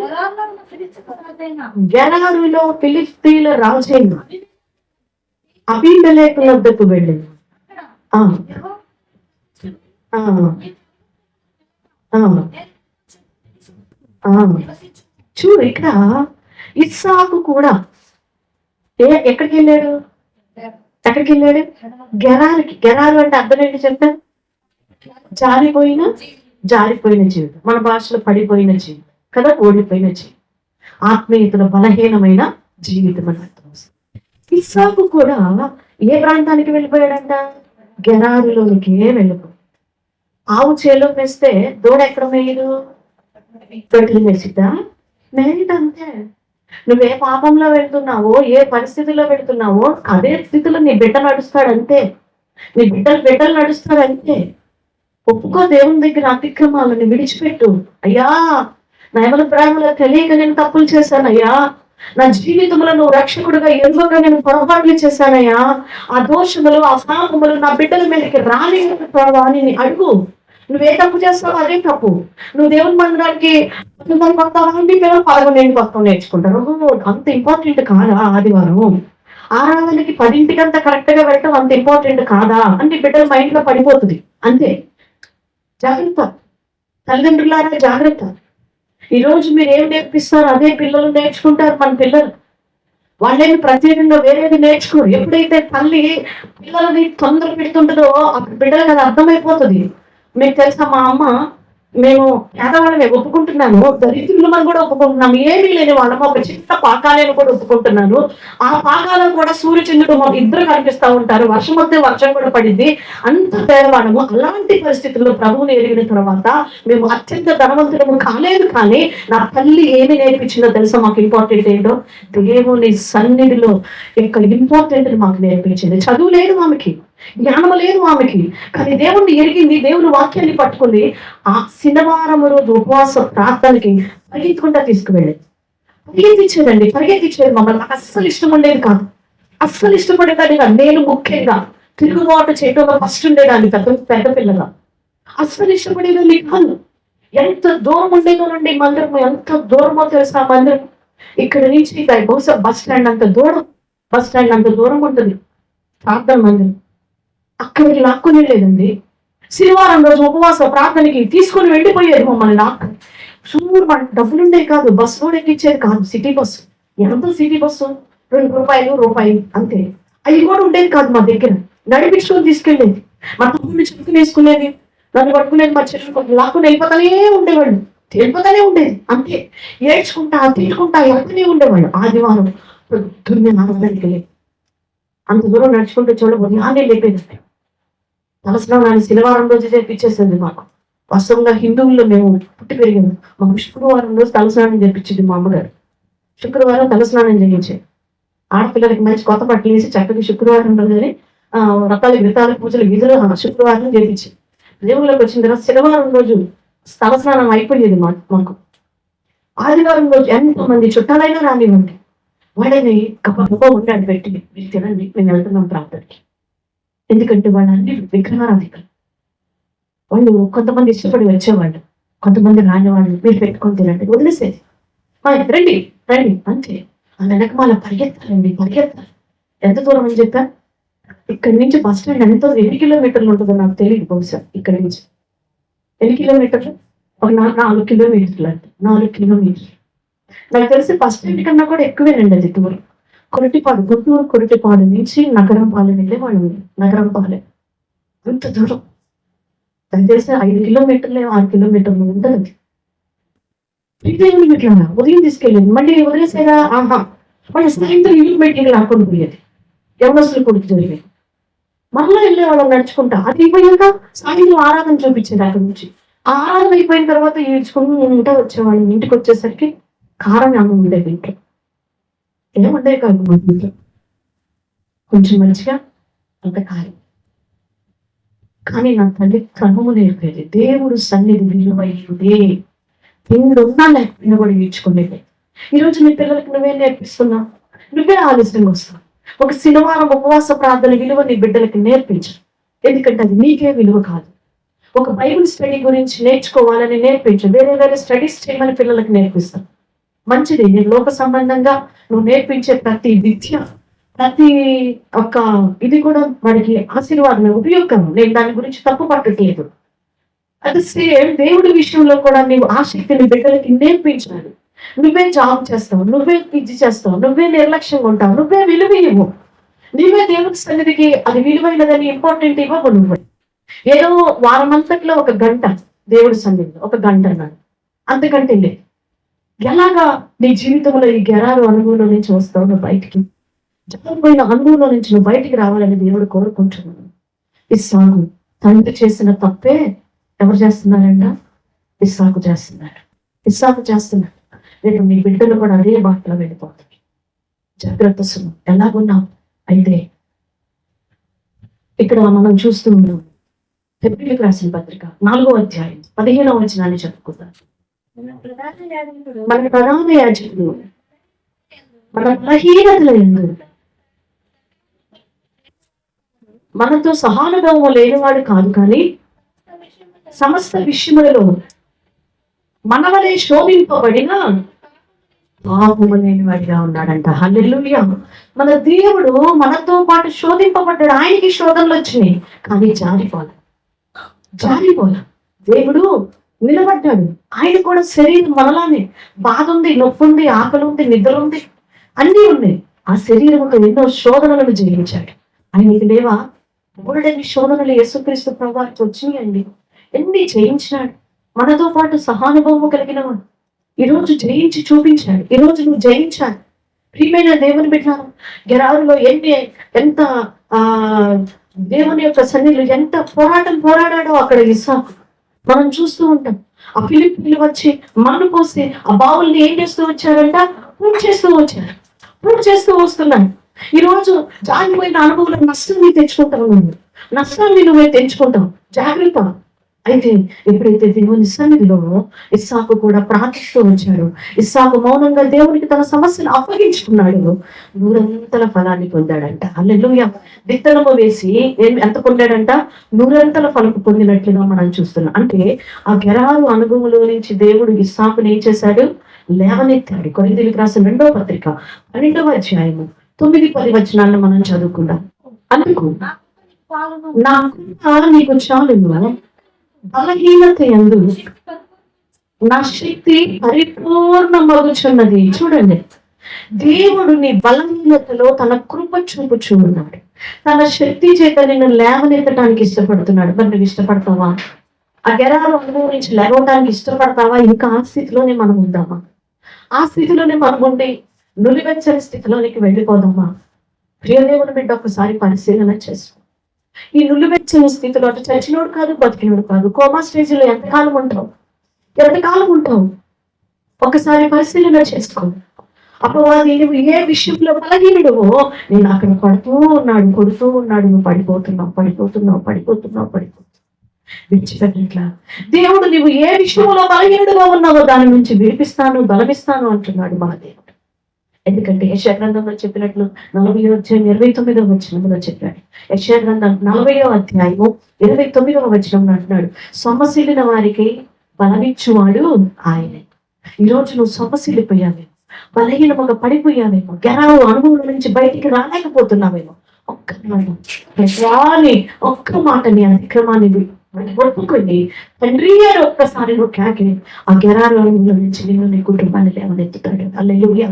గెరారులో ఫిలిష్తీయుల రాజైన అబీమెలెకు వద్దకు వెళ్ళింది. చూడు, ఇక్కడ ఇస్సాకు కూడా ఎక్కడికి వెళ్ళాడు? గెరారుకి. గెరారు అంటే అర్థం ఏంటి చెప్పారు? జారిపోయిన జీవితం. మన భాషలో పడిపోయిన జీవితం కదా, ఓడిపోయిన జీవితం, ఆత్మీయతలో బలహీనమైన జీవితం అని అర్థం. ఇస్సాకు కూడా ఏ ప్రాంతానికి వెళ్ళిపోయాడంట? గెరారులోనికి వెళ్ళిపోయాడు. ఆవు చేలో వేస్తే దూడ ఎక్కడ మేయదు? తొట్టిలు వేసిద్దా? మేయదు. అంతే. నువ్వే పాపంలో వెళ్తున్నావో, ఏ పరిస్థితిలో వెళ్తున్నావో అదే స్థితిలో నీ బిడ్డ నడుస్తాడు. అంతే. నీ బిడ్డలు నడుస్తాడు. అంతే. ఒప్పుకో, దేవుని దగ్గర అతిక్రమాలను విడిచిపెట్టు. అయ్యా, నా ఎవరి ప్రేమలో తెలియక నేను తప్పులు చేశానయ్యా, నా జీవితంలో నువ్వు రక్షకుడుగా ఎరుగగా నేను పొరపాట్లు చేశానయ్యా, ఆ దోషములు ఆ పాపములు నా బిడ్డల మీదకి రాలేకపోవా అని అడుగు. నువ్వే తప్పు చేస్తావు అదే తప్పు. నువ్వు దేవుని మందిరానికి పిల్లలు పాల్గొనేది మొత్తం నేర్చుకుంటారు. అంత ఇంపార్టెంట్ కాదా ఆదివారం? ఆరాధనకి 10ంటికంతా కరెక్ట్ గా వెళ్ళటం అంత ఇంపార్టెంట్ కాదా అంటే బిడ్డల మైండ్ లో పడిపోతుంది. అంతే. జాగ్రత్త తల్లిదండ్రులారా, జాగ్రత్త. ఈ రోజు మీరు ఏం నేర్పిస్తారో అదే పిల్లలు నేర్చుకుంటారు. మన పిల్లలు వాళ్ళేమి ప్రత్యేకంగా వేరేది నేర్చుకోరు. ఎప్పుడైతే తల్లి పిల్లలని తొందర పెడుతుంటుందో అప్పుడు బిడ్డలకు అది అర్థమైపోతుంది. మీకు తెలుసా, మా అమ్మ, మేము పేదవాళ్ళమే ఒప్పుకుంటున్నాను, దరిద్రులమని కూడా ఒప్పుకుంటున్నాము, ఏమీ లేని వాళ్ళము, ఒక చిన్న పాకాలను కూడా ఒప్పుకుంటున్నాను. ఆ పాకాలను కూడా సూర్యచంద్రుడు ఇద్దరు కనిపిస్తూ ఉంటారు, వర్షం వస్తే వర్షం కూడా పడింది, అంత పేదవాడము. అలాంటి పరిస్థితుల్లో ప్రభువుని ఎరిగిన తర్వాత మేము అత్యంత ధనవంతులము కాలేదు, కానీ నా తల్లి ఏమి నేర్పించిందో తెలుసా మాకు? ఇంపార్టెంట్ ఏంటో, దేవుని సన్నిధిలో యొక్క ఇంపార్టెంట్ మాకు నేర్పించింది. చదువు లేదు ఆమెకి, జ్ఞానం లేదు ఆమెకి, కానీ దేవుణ్ణి ఎరిగింది, దేవుని వాక్యాన్ని పట్టుకుంది. ఆ శనివారం రోజు ఉపవాస ప్రార్థనకి పరిగెత్తుకుంటా తీసుకువెళ్ళేది. పరిగెత్తించేది మమ్మల్ని. నాకు అస్సలు ఇష్టం ఉండేది కాదు, అస్సలు ఇష్టపడేదాన్ని కాదు. నేను ముఖ్యంగా తిరుగుబాటు చేయడంలో ఫస్ట్ ఉండేదాన్ని, పెద్ద పిల్లగా అస్సలు ఇష్టపడేదాన్ని కాదు. ఎంత దూరం ఉండేదోనండి మందిరం, ఎంత దూరమో తెలుసా మందిరం. ఇక్కడ నుంచి బహుశా బస్ స్టాండ్ అంత దూరం ఉంటుంది ప్రార్థన మందిరం. అక్కడికి లాక్కొని వెళ్ళేదండి. శనివారం రోజు ఉపవాస ప్రార్థనకి తీసుకొని వెళ్ళిపోయేది మమ్మల్ని లాక్కుని. మన డబ్బులుండే కాదు, బస్సు కూడా ఎక్కించేది కాదు. City bus. ఎంత సిటీ బస్సు? ₹2 అంతే. అవి కూడా ఉండేది కాదు మా దగ్గర. నడిపించుకొని తీసుకెళ్ళేది. మా తమ్ముడిని చెప్పుకుని వేసుకునేది, నన్ను పట్టుకునేది, మా చెల్లి లాక్కుని వెళ్ళిపోతానే ఉండేది. అంతే. ఏడ్చుకుంటా తిట్టుకుంటా వెళ్తూనే ఉండేవాళ్ళు. ఆదివారం పొద్దున్నే ఆరాధనకి వెళ్ళేది. అంత దూరం నడుచుకుంటూ చూడబోదు లేపేది. తలస్నానాన్ని శనివారం రోజు చేపించేసింది మాకు. వాస్తవంగా హిందువుల్లో మేము పుట్టి పెరిగాము. మాకు శుక్రవారం రోజు తలస్నానం చేపించింది మా అమ్మగారు. శుక్రవారం తలస్నానం చేయించేది. ఆడపిల్లలకి మంచి కొత్త బట్టలు వేసి చక్కగా శుక్రవారం రోజుని వ్రతాలు పూజలు విధులు శుక్రవారం చేయించి దేవుళ్ళకి వచ్చిన తర్వాత శనివారం రోజు తలస్నానం అయిపోయేది మాకు. ఆదివారం రోజు ఎంతో మంది చుట్టాలైనా రానివ్వండి, వాళ్ళని గొప్ప ఉండాలి పెట్టి మీరు తినండి, మేము వెళ్తున్నాం ప్రార్థనకి. ఎందుకంటే వాళ్ళన్ని విగ్రహారాధికలు. వాళ్ళు కొంతమంది ఇష్టపడి వచ్చేవాళ్ళు, కొంతమంది రానివాళ్ళు. మీరు పెట్టుకొని తినండి, వదిలేసేది. రండి అంతే. ఆ వెనకమాల పరిగెత్తాలి. ఎంత దూరం అని చెప్పా? ఇక్కడి నుంచి బస్ స్టాండ్ ఎంతో 8 కిలోమీటర్లు ఉంటుందో నాకు తెలియదు. బహుశా ఇక్కడి నుంచి ఎన్ని కిలోమీటర్లు? ఒక 4 కిలోమీటర్లు అంటే 4 కిలోమీటర్లు. నాకు తెలిసి బస్ స్టాండ్ కన్నా కూడా ఎక్కువేనండి అది దూరం. గుంటూరు కొరటిపాడు నుంచి నగరంపాలెం వెళ్ళే వాళ్ళు. నగరంపాలెం అంత దూరం. దయచేసి 5 కిలోమీటర్లు 6 కిలోమీటర్లు ఉంటుంది. దేవుని బిడ్డ ఉదయం తీసుకెళ్ళింది, మళ్ళీ వదిలేసేదా? ఆహా. మళ్ళీ సాయంత్రం యూత్ మీటింగ్ లాక్కొని పోయేది, యవనస్తులు కొడుకు జరిగేది. మళ్ళీ వెళ్ళేవాళ్ళం నడుచుకుంటా. అది అయిపోయాక సాయంత్రం ఆరాధన చూపించేది అక్కడి నుంచి. ఆ ఆరాధన అయిపోయిన తర్వాత ఈడ్చుకుంటూ వచ్చేవాళ్ళం. ఇంటికి వచ్చేసరికి కారం అన్నం ఉండేది ఇంట్లో, ఏముండే కాదు మా ఇంట్లో. కొంచెం మంచిగా అంత కారం. కానీ నా తల్లి క్రమము నేర్పేది. దేవుడు సన్నిధి విలువైంది. దేవుడు ఉన్నా లేకపోయినా కూడా ఈడ్చుకునేది. ఈరోజు నీ పిల్లలకు నువ్వే నేర్పిస్తున్నావు, నువ్వే ఆలస్యంగా వస్తావు. ఒక శనివారం ఉపవాస ప్రార్థన విలువ నీ బిడ్డలకి నేర్పించు, ఎందుకంటే అది నీకే విలువ కాదు. ఒక బైబిల్ స్టడీ గురించి నేర్చుకోవాలని నేర్పించు, వేరే వేరే స్టడీస్ చేయమని పిల్లలకు నేర్పిస్తాను. మంచిది. నేను లోక సంబంధంగా నువ్వు నేర్పించే ప్రతి విద్య, ప్రతి ఒక్క ఇది కూడా వాడికి ఆశీర్వాదమే, ఉపయోగం. నేను దాని గురించి తప్పు పట్టట్లేదు. అది సేమ్ దేవుడి విషయంలో కూడా నీవు ఆసక్తిని బిడ్డలకి నేర్పించాలి. నువ్వే జాబ్ చేస్తావు, నువ్వే ఇది చేస్తావు, నువ్వే నిర్లక్ష్యంగా ఉంటావు, నువ్వే విలువ ఇవ్వు, నువ్వే దేవుడి సన్నిధికి అది విలువైనదని ఇంపార్టెంట్ ఇవ్వవు. నువ్వే ఏదో వారమంతట్లో 1 గంట దేవుడి సన్నిధిలో 1 గంట అన్నాడు, అంతకంటే లేదు. ఎలాగా నీ జీవితంలో ఈ గెరారు అనుభవంలో నుంచి వస్తావు నువ్వు బయటికి? జరిగిపోయిన అనుభవంలో నుంచి నువ్వు బయటికి రావాలని దేవుడు కోరుకుంటున్నాను. ఇస్సాకు తండ్రి చేసిన తప్పే ఎవరు చేస్తున్నారంట? ఇస్సాకు చేస్తున్నాడు. ఇస్సాకు చేస్తున్నాడు. రేపు నీ బిడ్డలు కూడా అదే బాటలో వెళ్ళిపోతాయి. జాగ్రత్త సుమ. ఎలాగున్నావు? అయితే ఇక్కడ మనం చూస్తూ ఉన్నాం, ఫిలిప్పీయులకు రాసిన పత్రిక 4వ అధ్యాయం 15వ వచనాన్ని చెప్పుకుందాం. మన ప్రధాన యాజకుడు మన బలహీనతల యందు మనతో సహానుభవం లేనివాడు కాదు, కానీ సమస్త విషయములలో మన వలె శోధింపబడిన పాపము లేనివాడిగా ఉన్నాడంట. హల్లెలూయా. మన దేవుడు మనతో పాటు శోధింపబడ్డాడు. ఆయనకి శోధనలు వచ్చినాయి, కానీ జారిపోలే. దేవుడు నిలబడ్డాడు. ఆయన కూడా శరీరం మనలానే బాధ ఉంది, నొప్పి ఉంది, ఆకలి ఉంది, నిద్ర ఉంది, అన్నీ ఉన్నాయి. ఆ శరీరంతో ఎన్నో శోధనలను జయించాడు. ఆయనకి లేవా? బోలెడన్ని శోధనలు యేసుక్రీస్తు ప్రభువుకి వచ్చినాయండి. ఎన్ని జయించినాడు. మనతో పాటు సహానుభవం కలిగిన వాడు ఈరోజు జయించి చూపించాడు. ఈరోజు నువ్వు జయించాలి. ప్రియమైన దేవుని బిడ్డలారా, గెరారులో ఎంత దేవుని యొక్క సన్నిధిలో ఎంత పోరాడాడో అక్కడ ఇస్సాకు మనం చూస్తూ ఉంటాం. ఆ ఫిలిప్పీయులు వచ్చి మన్ను పోసి ఆ బావుల్ని ఏం చేస్తూ వచ్చారంట? పూర్తి చేస్తూ వస్తున్నాడు. ఈరోజు జారిపోయిన అనుభవంలో నష్టాన్ని తెచ్చుకుంటావు, నష్టాన్ని నువ్వే తెచ్చుకుంటావు. జాగ్రత్త. అయితే ఎప్పుడైతే దేవుని సన్నిధిలో ఇస్సాకు కూడా ప్రార్థిస్తూ వచ్చాడు, ఇస్సాకు మౌనంగా దేవునికి తన సమస్యను అప్పగించుకున్నాడు, 100 ఫలాన్ని పొందాడంట. హల్లెలూయా. విత్తనము వేసి ఎంత పొందాడంట? 100 ఫలం పొందినట్లుగా మనం చూస్తున్నాం. అంటే ఆ గెరారు అనుభవంలో నుంచి దేవుడు ఇస్సాకుని ఏం చేశాడు? లేవనెత్తాడు. కొరింథీయులకు రాసిన 2వ పత్రిక 12వ అధ్యాయము 9-10 వచనాలను మనం చదువుకుందాం. అందుకు నా కృప నీకు చాలును, బలహీనత యందు నా శక్తి పరిపూర్ణమగుచున్నది. చూడండి, దేవుడు నీ బలహీనతలో తన కృప చూపుచూ ఉన్నాడు. తన శక్తి చేత నిన్ను లేవనెత్తడానికి ఇష్టపడుతున్నాడు. మరి నువ్వు ఇష్టపడతావా? ఆ గెరారు అనుభవం నుంచి లేవడానికి ఇష్టపడతావా? ఇంకా ఆ స్థితిలోనే మనం ఉందామా? ఆ స్థితిలోనే మనం ఉండి నులివెచ్చని స్థితిలోనికి వెళ్ళిపోదామా? ప్రియదేవుని బిడ్డ, ఒకసారి పరిశీలన చేసుకో. ఈ నులివెచ్చని స్థితిలో అటు చచ్చినోడు కాదు, బతికినోడు కాదు, కోమా స్టేజ్లో ఎంతకాలం ఉంటావు? ఒకసారి పరిశీలన చేసుకో. అపవాది నువ్వు ఏ విషయంలో బలహీనుడువో నేను అక్కడ కొడుతూ ఉన్నాడు, నువ్వు పడిపోతున్నావు. విడిచిపెట్టట్లా. దేవుడు నువ్వు ఏ విషయంలో బలహీనుడుగా ఉన్నావో దాని నుంచి విడిపిస్తాను, బలమిస్తాను అంటున్నాడు మన దేవుడు. ఎందుకంటే యెషయా గ్రంథంలో చెప్పినట్లు 40వ అధ్యాయం 29వ వచనంలో చెప్పాడు. యెషయా గ్రంథం 40వ అధ్యాయము 29వ వచనంలో అంటున్నాడు, సొమ్మసిల్లిన వారికి బలమిచ్చువాడు ఆయనే. ఈరోజు నువ్వు సొమ్మసిల్లిపోయావేమో, బలహీనముగా పడిపోయావేమో, గెరారు అనుభవం నుంచి బయటికి రాలేకపోతున్నావేమో, ఒక్క మాట నీ అతిక్రమాన్ని ఒప్పుకొని తండ్రి అని ఒక్కసారి నువ్వు కేకే ఆ గెరారు అనుభవం నుంచి నిన్ను నీ కుటుంబాన్ని లేవనెత్తుతాడు. హల్లెలూయా.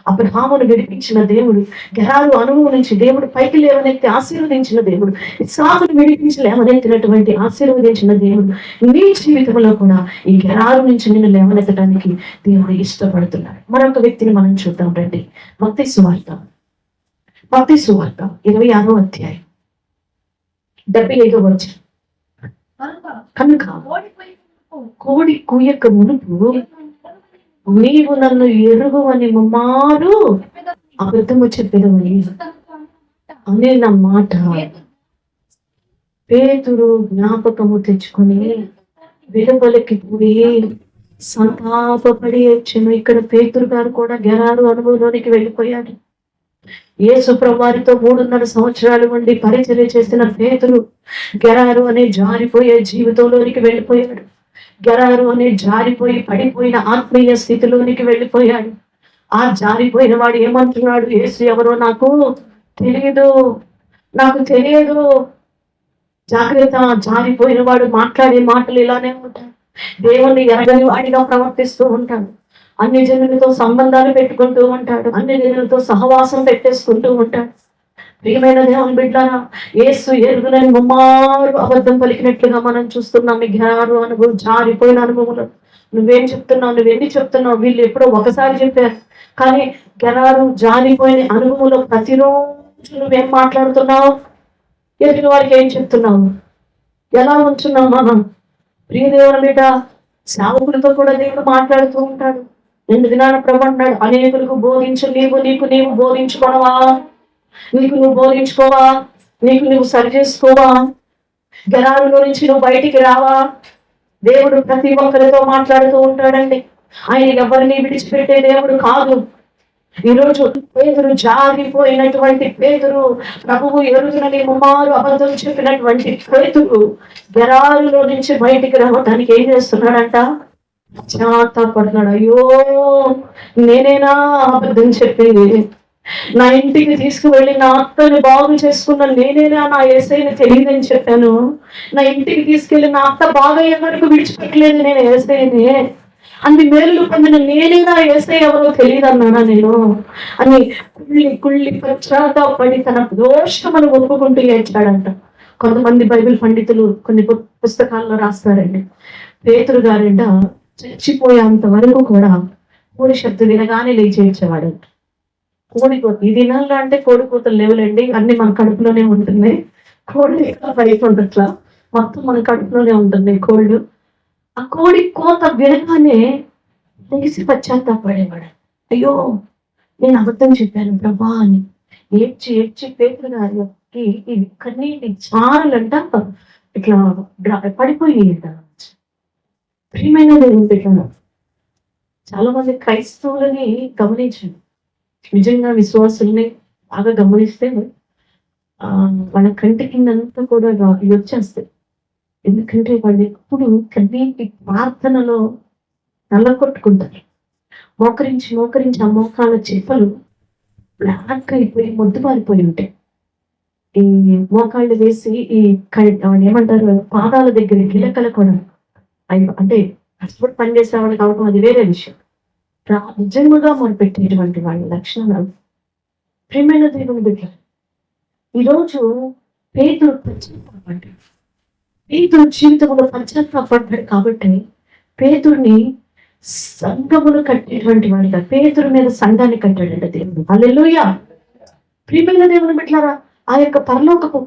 అబ్రహామును విడిపించిన దేవుడు, గెరారు అనుభవం నుంచి దేవుడు పైకి లేవనెత్తి ఆశీర్వదించిన దేవుడు, ఇస్సాకును విడిపించి లేవనెత్తినటువంటి ఆశీర్వదించిన దేవుడు, నీ జీవితంలో కూడా ఈ గెరారు నుంచి నిన్ను లేవనెత్తడానికి దేవుడు ఇష్టపడుతున్నాడు. మరొక వ్యక్తిని మనం చూద్దాం రండి. మత్తయి సువార్త 26వ అధ్యాయం 75వ వచనం. కనుక కోడి కూయక మునుపు నీవు నన్ను ఎరుగవని ముమ్మారు అబద్ధము చెప్పేదవని అనే నా మాట పేతురు జ్ఞాపకము తెచ్చుకొని వెలువలకి పోయి సంతాపపడి వచ్చాను. ఇక్కడ పేతురు గారు కూడా గెరారు అనుభవంలోనికి వెళ్ళిపోయాడు. యేసు ప్రభువారితో 3.5 సంవత్సరాలు ఉండి పరిచర్య చేసిన పేతురు గెరారు అనే జారిపోయే జీవితంలోనికి వెళ్ళిపోయాడు. గెరారు అనే జారిపోయి పడిపోయిన ఆత్మీయ స్థితిలోనికి వెళ్ళిపోయాడు. ఆ జారిపోయిన వాడు ఏమంటున్నాడు? యేసు ఎవరో నాకు తెలియదు. జాగ్రత్త. జారిపోయిన వాడు మాట్లాడే మాటలు ఇలానే ఉంటాయి. దేవుణ్ణి ఎరగని వాడిగా ప్రవర్తిస్తూ ఉంటాడు. అన్ని జనులతో సంబంధాలు పెట్టుకుంటూ ఉంటాడు. అన్ని జనులతో సహవాసం పెట్టేసుకుంటూ ఉంటాడు. ప్రియమైన దేవుని బిడ్డలారా, యేసు ఎరుగునని ముమ్మారు అబద్ధం పలికినట్లుగా మనం చూస్తున్నాం. ఈ గెరారు అనుభవం, జారిపోయిన అనుభవంలో నువ్వేం చెప్తున్నావు, నువ్వెన్ని చెప్తున్నావు? వీళ్ళు ఎప్పుడో ఒకసారి చెప్పారు, కానీ గెరారు జారిపోయిన అనుభవంలో ప్రతిరోజు నువ్వేం మాట్లాడుతున్నావు? ఎదుటి వారికి ఏం చెప్తున్నావు? ఎలా ఉంటున్నావు? మనం ప్రియ దేవుని బిడ్డ, సేవకులతో కూడా దేవుడు మాట్లాడుతూ ఉంటాడు. 2 దినాల ప్రభు అన్నాడు, అనేకులకు బోధించు, నీవు బోధించుకోవా? నువ్వు బోధించుకోవా? నువ్వు సరి చేసుకోవా? గెరారులో నుంచి నువ్వు బయటికి రావా? దేవుడు ప్రతి ఒక్కరితో మాట్లాడుతూ ఉంటాడండి. ఆయన ఎవరిని విడిచిపెట్టే దేవుడు కాదు. ఈరోజు పేతురు, జారిపోయినటువంటి పేతురు, ప్రభువు ఎరుగునని ముమ్మారు అబద్ధం చెప్పినటువంటి పేతురు గెరారులో నుంచి బయటికి రావడానికి ఏం చేస్తున్నాడంట? పడుతున్నాడు. అయ్యో, నేనేనా అబద్ధం చెప్పింది? నా ఇంటికి తీసుకువెళ్ళి నా అత్తని బాగు చేసుకున్న నేనేనా నా యేసయ్యని తెలియదని చెప్పాను? నా ఇంటికి తీసుకెళ్ళి నా అత్త బాగయ్యే వరకు విడిచిపెట్టలేదు నేను యేసయ్యని. అన్ని మేలు పొందిన నేనేనా యేసయ్య ఎవరో తెలియదు అన్నానా నేను అని కుళ్ళి పశ్చాత్తాపడి తన దోషమును ఒప్పుకుంటూ ఏడ్చాడంట. కొంతమంది బైబిల్ పండితులు కొన్ని పుస్తకాల్లో రాస్తారండి, పేతురు గారంట చచ్చిపోయేంత వరకు కూడా కోడి శబ్దం వినగానే లేచేవాడంట. కోడి కూత ఈ దినాల్లో అంటే కోడి కూతలు లేవులేండి, అన్ని మన కడుపులోనే ఉంటున్నాయి. కోడి బయట ఉండట్లా, మొత్తం మన కడుపులోనే ఉంటుంది కోళ్ళు. ఆ కోడి కోత వినగానే తెలిసి పశ్చాత్తాపడేవాడు. అయ్యో, నేను అబద్ధం చెప్పాను ప్రభా అని ఏడ్చి పేతురు గారికి ఈ కన్నీటి చారులంట ఇట్లా పడిపోయేట. ప్రియమైన దేవుని బిడ్డలారా, చాలా మంది క్రైస్తవులని గమనించండి, నిజంగా విశ్వాసుల్ని బాగా గమనిస్తే వాళ్ళ కంటి కిందంతా కూడా వచ్చేస్తాయి. ఎందుకంటే వాళ్ళు ఎప్పుడు కన్నీటి ప్రార్థనలో నల్లకొట్టుకుంటారు. మోకరించి ఆ మోకాల చెప్పలు బ్లాక్ అయిపోయి మొద్దుబారిపోయి ఉంటాయి. ఈ మోకాళ్ళు వేసి ఈ ఏమంటారు పాదాల దగ్గర గిలకల కూడా అంటే కష్టపడి పనిచేసేవాళ్ళు కావడం అది వేరే విషయం. నిజంగా మొదలుపెట్టేటువంటి వాళ్ళ లక్షణాలు. ప్రియమైన దేవుని బిడ్డ, ఈరోజు పేతురు పశ్చాత్తాపడ్డాడు. పేతురు జీవితంలో పశ్చాత్తాపడ్డాడు కాబట్టి పేతురుని సంఘమును కట్టేటువంటి వాడిగా పేతురు మీద సంఘాన్ని కట్టాడంట దేవుడు. హల్లెలూయా. ప్రియమైన దేవుని బిడ్డలారా, ఆ యొక్క పరలోకపు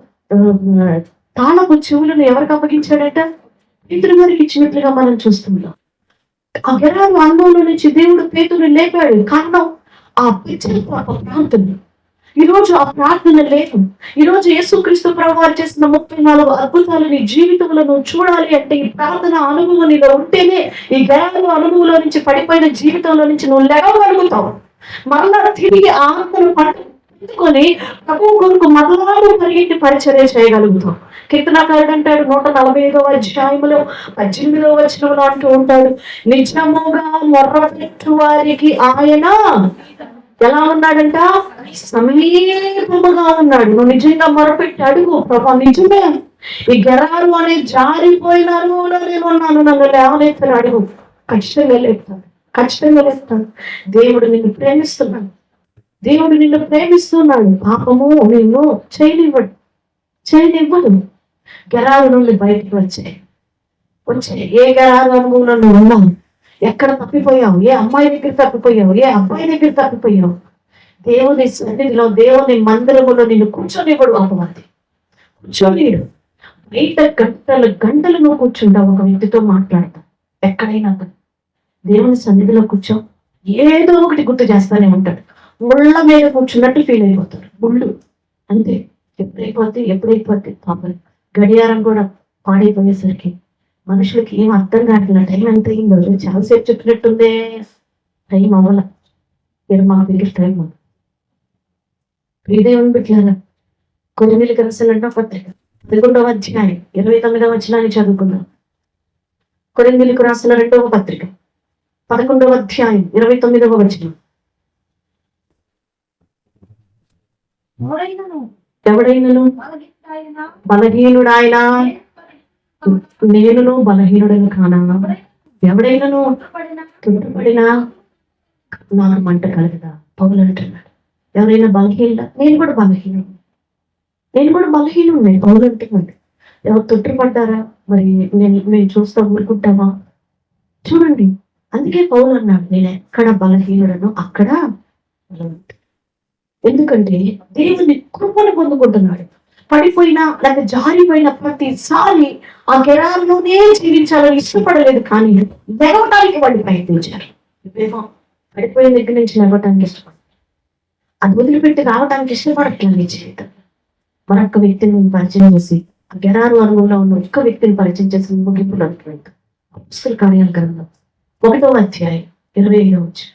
తాళపు చెవులను ఎవరికి అప్పగించాడట? పేతురు గారికి ఇచ్చినట్లుగా మనం చూస్తున్నాం. ఆ గెరారు అనుభవంలో నుంచి దేవుడు పేతురుని లేపాడు. కారణం ఆ పశ్చాత్తాప ప్రార్థన. ఈరోజు ఆ ప్రార్థన లేదు. ఈరోజు యేసుక్రీస్తు ప్రభువారు చేసిన 34 అద్భుతాలు నీ జీవితంలో నువ్వు చూడాలి అంటే ఈ ప్రార్థన అనుభవం నీలో ఉంటేనే ఈ గెరారు అనుభవంలో నుంచి పడిపోయిన జీవితంలో నుంచి నువ్వు లేవగలుగుతావు. మరలా తిరిగి ఆత్మను పట్టుకొని ప్రభువు కొరకు మరలాడు పరిగెత్తి పరిచర్య చేయగలుగుతావు. కీర్తనకారుడు అంటాడు 145వ అధ్యాయంలో 18వ వచనంలో అంటూ ఉంటాడు, నిజముగా మొర్రపెట్టు వారికి ఆయన ఎలా ఉన్నాడంట? సమీపముగా ఉన్నాడు. నువ్వు నిజంగా మొరపెట్టి అడుగు, ప్రభా నిజమే ఈ గెరారు అనే జారిపోయిన అనుభవంలో నేను ఉన్నాను, నన్ను లేవనెత్తని అడుగు. ఖచ్చితంగా లేపుతాడు. దేవుడు నిన్ను ప్రేమిస్తున్నాడు. దేవుడు నిన్ను ప్రేమిస్తున్నాడు. పాపము నిన్ను చేయనివ్వడు. గెరారు నుండి బయటికి వచ్చే ఏ గెరారు అనుభవంలో నువ్వు ఉన్నావు? ఎక్కడ తప్పిపోయావు? ఏ అమ్మాయి దగ్గర తప్పిపోయావు? ఏ అబ్బాయి దగ్గర తప్పిపోయావు? దేవుని సన్నిధిలో, దేవుని మందిరములో నిన్ను కూర్చొనివ్వడు. అపవాది కూర్చోలేడు. బయట గంటలు నువ్వు కూర్చుంటావు, ఒక వ్యక్తితో మాట్లాడతావు. ఎక్కడైనా దేవుని సన్నిధిలో కూర్చో, ఏదో ఒకటి గుర్తు చేస్తానే ఉంటాడు. ముళ్ళ మీద కూర్చున్నట్టు ఫీల్ అయిపోతాడు. ముళ్ళు అంతే. ఎప్పుడైపోద్ది పాపం. గడియారం కూడా పాడైపోయేసరికి మనుషులకి ఏం అర్థం కావట్లేదు. టైం ఎంత అయిందో చాలాసేపు చెప్పినట్టుందే, టైం అవ్వాల. మాకు దగ్గర టైం ఉంది. ప్రియదేవుని బిడ్డలారా, కొరింథీయులకు రాసిన పత్రిక 11వ అధ్యాయం 29వ వచనాన్ని చదువుకున్నాం. కొరింథీయులకు రాసిన 2వ పత్రిక 11వ అధ్యాయం 29వ వచనం. ఎవడైనను బలహీనుడాయన, నేనును బలహీనుడను కానా? ఎవడైనను తుట్టపడినా నాకు మంట కలగదా? పౌలు అంటున్నాడు. ఎవరైనా బలహీనుడా? నేను కూడా బలహీనుడే. పౌలు అంటున్నాడు. ఎవరు తొట్టుపడ్డారా? మరి మేము చూస్తా ఊరుకుంటామా? చూడండి, అందుకే పౌలు అన్నాడు, నేను ఎక్కడ బలహీనుడను అక్కడ బలవంతుడు. ఎందుకంటే దేవుని కృపను పొందుకుంటున్నాడు. పడిపోయినా లేక జారిపోయిన ప్రతిసారి ఆ గెరాల్లోనే జీవించాలని ఇష్టపడలేదు, కానీ లేవటానికి వాళ్ళు ప్రయత్నించారు. పడిపోయిన దగ్గర నుంచి లేవటానికి ఇష్టపడతారు. అది వదిలిపెట్టి రావడానికి ఇష్టపడట్లేదు. నీ జీవితం మరొక వ్యక్తిని పరిచయం చేసి, ఆ గెరారు అనుభవంలో ఉన్న ఒక్క వ్యక్తిని పరిచయం చేసి ముగింపులు అంటున్నాడు. అపొస్తలుల కార్యాల గ్రంథం 1వ అధ్యాయం 25వ వచనం.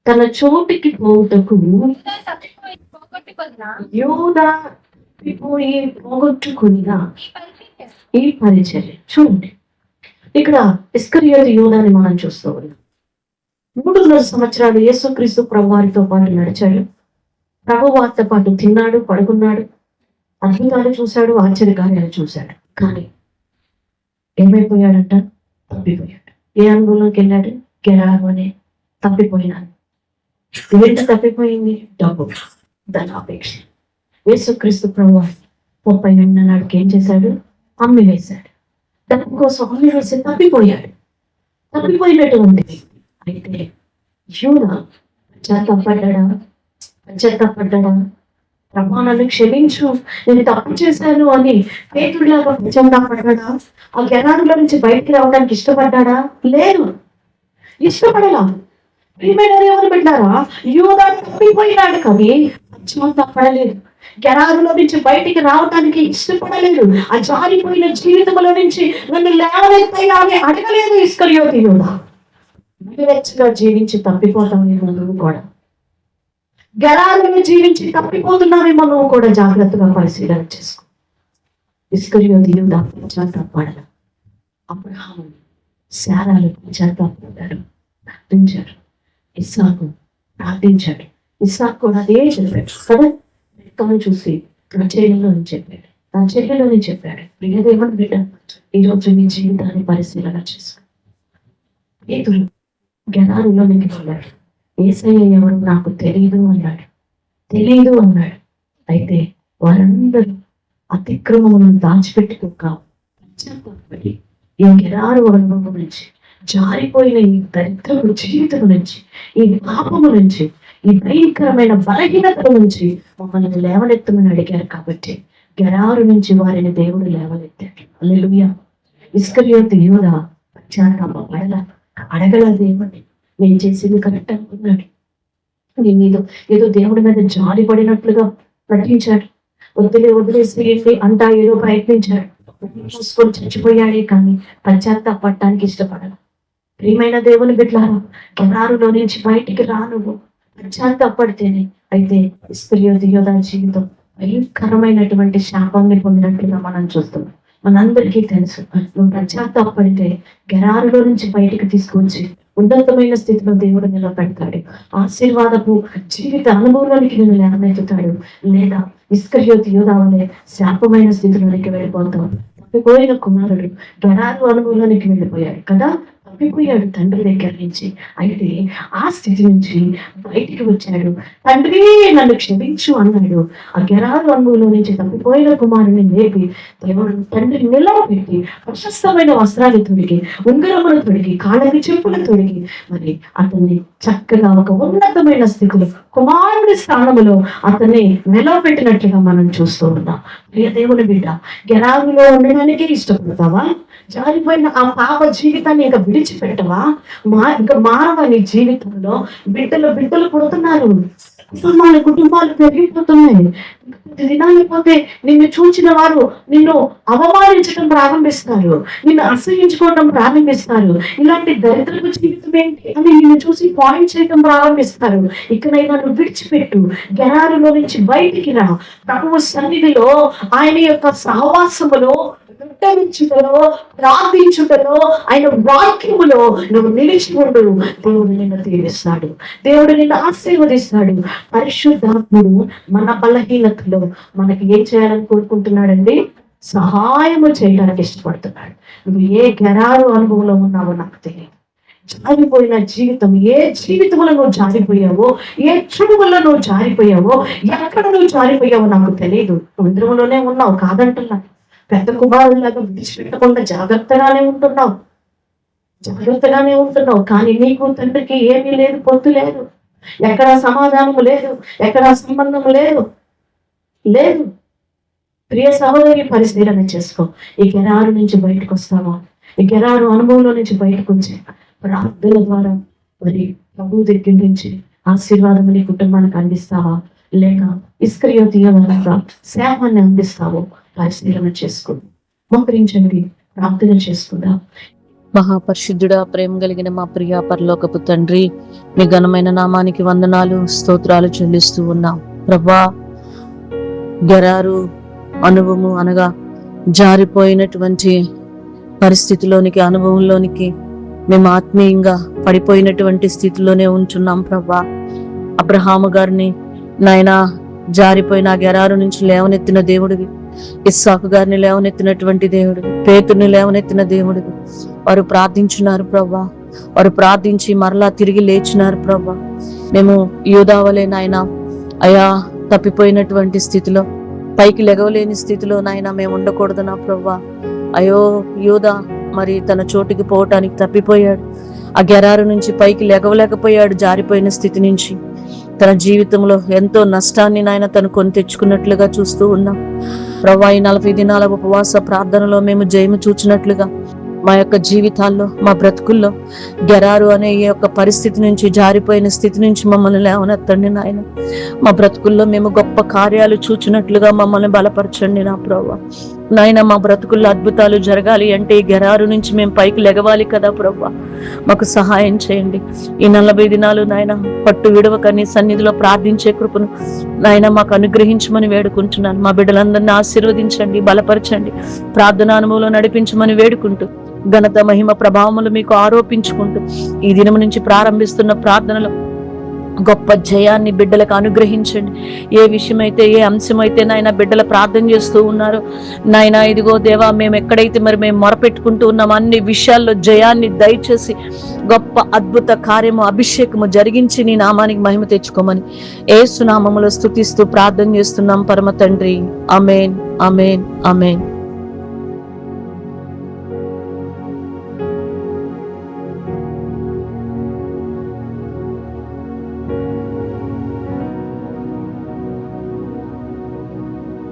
తన చోటికి పోవుటకు యూదా పోగొట్టుకున్న ఈ పరిచర్య. చూడండి, ఇక్కడ ఇస్కరియోతు యూదాని మనం చూస్తూ ఉన్నాం. 3.5 సంవత్సరాలు యేసుక్రీస్తు ప్రభువారితో పాటు నడిచాడు. ప్రభువారితో పాటు తిన్నాడు, పడుకున్నాడు, అద్భుతాలు చూశాడు, ఆశ్చర్యకార్యాలు చూశాడు. కానీ ఏమైపోయాడంట? తప్పిపోయాడు. ఏ అనుభవంలోకి వెళ్ళాడు? గెరారు అనే తప్పిపోయినాడు. ఏంటి తప్పిపోయింది? డబ్బు, ధనాపేక్ష. యేసుక్రీస్తు ప్రభువారు 38 నాటికి ఏం చేశాడు? అమ్మి వేశాడు. డబ్బు కోసం అమ్మి వేసి తప్పిపోయినటువంటి అయితే యూదా పశ్చాత్తాపడ్డా? ప్రమాణాన్ని క్షమించు, నేను తప్పు చేశాను అని పేతుడిలాగా పశ్చాత్తాపడ్డా? ఆ గెరారులో నుంచి బయటికి రావడానికి ఇష్టపడ్డా? లేదు, ఇష్టపడలా. ప్రియమైన దేవుని బిడ్డలారా, యూదా తప్పిపోయినాడు కానీ పశ్చాత్తాపడలేదు. గెరారులో నుంచి బయటికి రావడానికి ఇష్టపడలేదు. ఆ జారిపోయిన జీవితంలో నుంచి నన్ను లేవనెత్తయ్యా అని అడగలేదు ఇస్కరియోతు యూదా. వెచ్చగా జీవించి తప్పిపోతామేమో నువ్వు కూడా. గెరారులో జీవించి తప్పిపోతున్నావేమో నువ్వు కూడా. జాగ్రత్తగా పరిశీలన చేసుకో. ఇస్కరియోతు యూదా పశ్చాత్తాపడాలి. అబ్రహాము, శారాలు పశ్చాత్తాపడ్డారు, ప్రార్థించారు. ఇస్సాకు ప్రార్థించాడు. ఇస్సాకు కూడా అదే చెప్పాడు కదా. రెక్కను చూసి నా చెల్లెలోని చెప్పాడు. ప్రియదేవుని బిడ్డ, ఈరోజు నీ జీవితాన్ని పరిశీలన చేసుకో. పేతురు గెరారులోనికి వెళ్ళాడు. యేసయ్య ఎవరు నాకు తెలియదు అన్నాడు. అయితే వారందరూ అతిక్రమములను దాచిపెట్టుకోక పశ్చాత్తాపడి ఈ గెరారు అనుభవం నుంచి, జారిపోయిన ఈ దరిద్రపు జీవితం నుంచి, ఈ పాపము నుంచి, ఈ భయంకరమైన బలహీనత నుంచి మమ్మల్ని లేవనెత్తమని అడిగారు. కాబట్టి గెరారు నుంచి వారిని దేవుడు లేవనెత్తాడు. హల్లెలూయా. ఇస్కరియోతు యూదా పశ్చాత్తాపడలా, అడగల దేవుడిని, నేను చేసింది కరెక్ట్ అనుకున్నాడు. నేను ఏదో దేవుడి మీద జారి పడినట్లుగా నటించాడు. వదిలేసి అంటా ఏదో ప్రయత్నించాడు. చూసుకొని చచ్చిపోయాడే కానీ పశ్చాత్తాపడటానికి ఇష్టపడను. ప్రియమైన దేవుని బిడ్డలారా, గెరారులో నుంచి బయటికి రా. నువ్వు పశ్చాత్తాపడితేనే. అయితే ఇస్కరియోతు యూదా జీవితం భయంకరమైనటువంటి శాపాన్ని పొందినట్లుగా మనం చూస్తున్నాం. మనందరికీ తెలుసు, నువ్వు పశ్చాత్తాపడితే గెరారులో నుంచి బయటికి తీసుకొచ్చి ఉన్నతమైన స్థితిలో దేవుడు నిలబెడతాడు. ఆశీర్వాదపు జీవిత అనుభవానికి నేను లేవనెత్తుతాడు. లేదా ఇస్కరియోతు యూదా వలె శాపమైన స్థితిలోనికి వెళ్ళిపోతావు. తప్పిపోయిన కుమారుడు గెరారు అనుభవంలోనికి వెళ్ళిపోయాడు కదా. తప్పిపోయాడు తండ్రి దగ్గర నుంచి. అయితే ఆ స్థితి నుంచి బయటికి వచ్చాడు. తండ్రి నన్ను క్షమించు అన్నాడు. ఆ గెరారు అనుభవంలో నుంచి తప్పిపోయిన కుమారుని లేపి దేవుడు తండ్రి నిలవబెట్టి ప్రశస్తమైన వస్త్రాలు తొడిగి, ఉంగరములు తొడిగి, కాళ్ళకి చెప్పులు తొడిగి మరి అతన్ని చక్కగా ఒక ఉన్నతమైన స్థితిలో కుమారుడి స్థానములో అతన్ని నిలవబెట్టినట్లుగా మనం చూస్తూ ఉన్నాం. ప్రియ దేవుని బిడ్డ, గెరారులో ఉండడానికే ఇష్టపడతావా? జారిపోయిన ఆ పాప జీవితాన్ని ఇంకా విడిచిపెట్టవా? ఇంకా మారవా నీ జీవితంలో? బిడ్డలు పుడుతున్నారు, కుటుంబాలు పెరిగిపోతున్నాయి. దినాలిపోతే నిన్ను చూచిన వారు నిన్ను అవమానించడం ప్రారంభిస్తారు, నిన్ను అసహించుకోవడం ప్రారంభిస్తారు. ఇలాంటి దరిద్రపు జీవితం ఏంటి అని నిన్ను చూసి పాయింట్ చేయడం ప్రారంభిస్తారు. ఇకనైనా నువ్వు విడిచిపెట్టు, గెరారులో నుంచి బయటికి రా. ప్రభువు సన్నిధిలో, ఆయన యొక్క సహవాసములో, వింటలో, ప్రార్థించుటలో, ఆయన వాక్యములో నువ్వు నిలిచి ఉండు. దేవుడు నిన్ను దీవిస్తాడు, దేవుడు నిన్ను ఆశీర్వదిస్తాడు. పరిశుద్ధాత్ముడు మన బలహీనతలో మనకి ఏం చేయాలని కోరుకుంటున్నాడండి? సహాయము చేయడానికి ఇష్టపడుతున్నాడు. నువ్వు ఏ గెరారు అనుభవంలో ఉన్నావో నాకు తెలియదు. జారిపోయిన జీవితం, ఏ జీవితంలో నువ్వు జారిపోయావో, ఏ చుడువల్లో నువ్వు జారిపోయావో, ఎక్కడ నువ్వు జారిపోయావో నాకు తెలియదు. మందిరంలోనే ఉన్నావు కాదంటున్నా, పెద్ద కుమారులాగా విడిచిపెట్టకుండా జాగ్రత్తగానే ఉంటున్నావు. కానీ నీకు తండ్రికి ఏమీ లేదు, పొత్తు లేదు, ఎక్కడ సమాధానము లేదు, ఎక్కడ సంబంధము లేదు. ప్రియ సహోదరి, పరిశీలన చేసుకో. ఈ గెరారు నుంచి బయటకు వస్తావా? ఈ గెరారు అనుభవంలో నుంచి బయటకు వచ్చి ప్రార్థన ద్వారా మరి ప్రభు దగ్గర నుంచి ఆశీర్వాదం నీ కుటుంబానికి అందిస్తావా? లేక ఇస్కరియోతీయ సేవాన్ని అందిస్తావో? పరిశీలన చేసుకుందాం. మోకరించండి, ప్రార్థన చేసుకుందాం. మహాపరిశుద్ధుడా, ప్రేమ కలిగిన మా ప్రియ పరలోకపు తండ్రి, మీ ఘనమైన నామానికి వందనాలు, స్తోత్రాలు చెల్లిస్తూ ఉన్నాం ప్రభా. గెరారు అనుభవము అనగా జారిపోయినటువంటి పరిస్థితిలోనికి, అనుభవంలోనికి మేము ఆత్మీయంగా పడిపోయినటువంటి స్థితిలోనే ఉంచున్నాం ప్రభా. అబ్రహాము గారిని నాయనా జారిపోయిన గెరారు నుంచి లేవనెత్తిన దేవుడివి, ఇస్సాకు గారిని లేవనెత్తినటువంటి దేవుడివి, పేతుర్ని లేవనెత్తిన దేవుడివి. వారు ప్రార్థించున్నారు ప్రభా, వారు ప్రార్థించి మరలా తిరిగి లేచినారు ప్రభా. మేము యూదావలే నాయన అయా తప్పిపోయినటువంటి స్థితిలో, పైకి లెగవలేని స్థితిలో నాయన మేము ఉండకూడదు నా ప్రభా. అయ్యో యూదా మరి తన చోటుకి పోవటానికి తప్పిపోయాడు. ఆ గెరారు నుంచి పైకి లెగవలేకపోయాడు. జారిపోయిన స్థితి నుంచి తన జీవితంలో ఎంతో నష్టాన్ని నాయన తను కొని తెచ్చుకున్నట్లుగా చూస్తూ ఉన్నాం ప్రభా. ఈ 40 దినాల ఉపవాస ప్రార్థనలో మేము జయము చూచినట్లుగా మా యొక్క జీవితాల్లో, మా బ్రతుకుల్లో గెరారు అనే ఈ యొక్క పరిస్థితి నుంచి, జారిపోయిన స్థితి నుంచి మమ్మల్ని లేవనెత్తండి నాయన. మా బ్రతుకుల్లో మేము గొప్ప కార్యాలు చూచినట్లుగా మమ్మల్ని బలపరచండి నా ప్రభా. నాయన మా బ్రతుకుల్లో అద్భుతాలు జరగాలి అంటే ఈ గెరారు నుంచి మేము పైకి లెగవాలి కదా ప్రభా. మాకు సహాయం చేయండి. ఈ 40 దినాలు నాయన పట్టు విడవక నీ సన్నిధిలో ప్రార్థించే కృపను నాయన మాకు అనుగ్రహించమని వేడుకుంటున్నాను. మా బిడ్డలందరినీ ఆశీర్వదించండి, బలపరచండి, ప్రార్థన అనుభవంలో నడిపించమని వేడుకుంటూ ఘనత, మహిమ, ప్రభావములు మీకు ఆరోపించుకుంటూ ఈ దినం నుంచి ప్రారంభిస్తున్న ప్రార్థనలో గొప్ప జయాన్ని బిడ్డలకు అనుగ్రహించండి. ఏ విషయమైతే, ఏ అంశమైతే నాయన బిడ్డలు ప్రార్థన చేస్తూ ఉన్నారో నాయన, ఇదిగో దేవా, మేము ఎక్కడైతే మరి మేము మొరపెట్టుకుంటూ ఉన్నాం అన్ని విషయాల్లో జయాన్ని దయచేసి గొప్ప అద్భుత కార్యము, అభిషేకము జరిగించి నీ నామానికి మహిమ తెచ్చుకోమని యేసు నామములో స్తుతిస్తూ ప్రార్థన చేస్తున్నాం పరమ తండ్రి. ఆమేన్, ఆమేన్, ఆమేన్.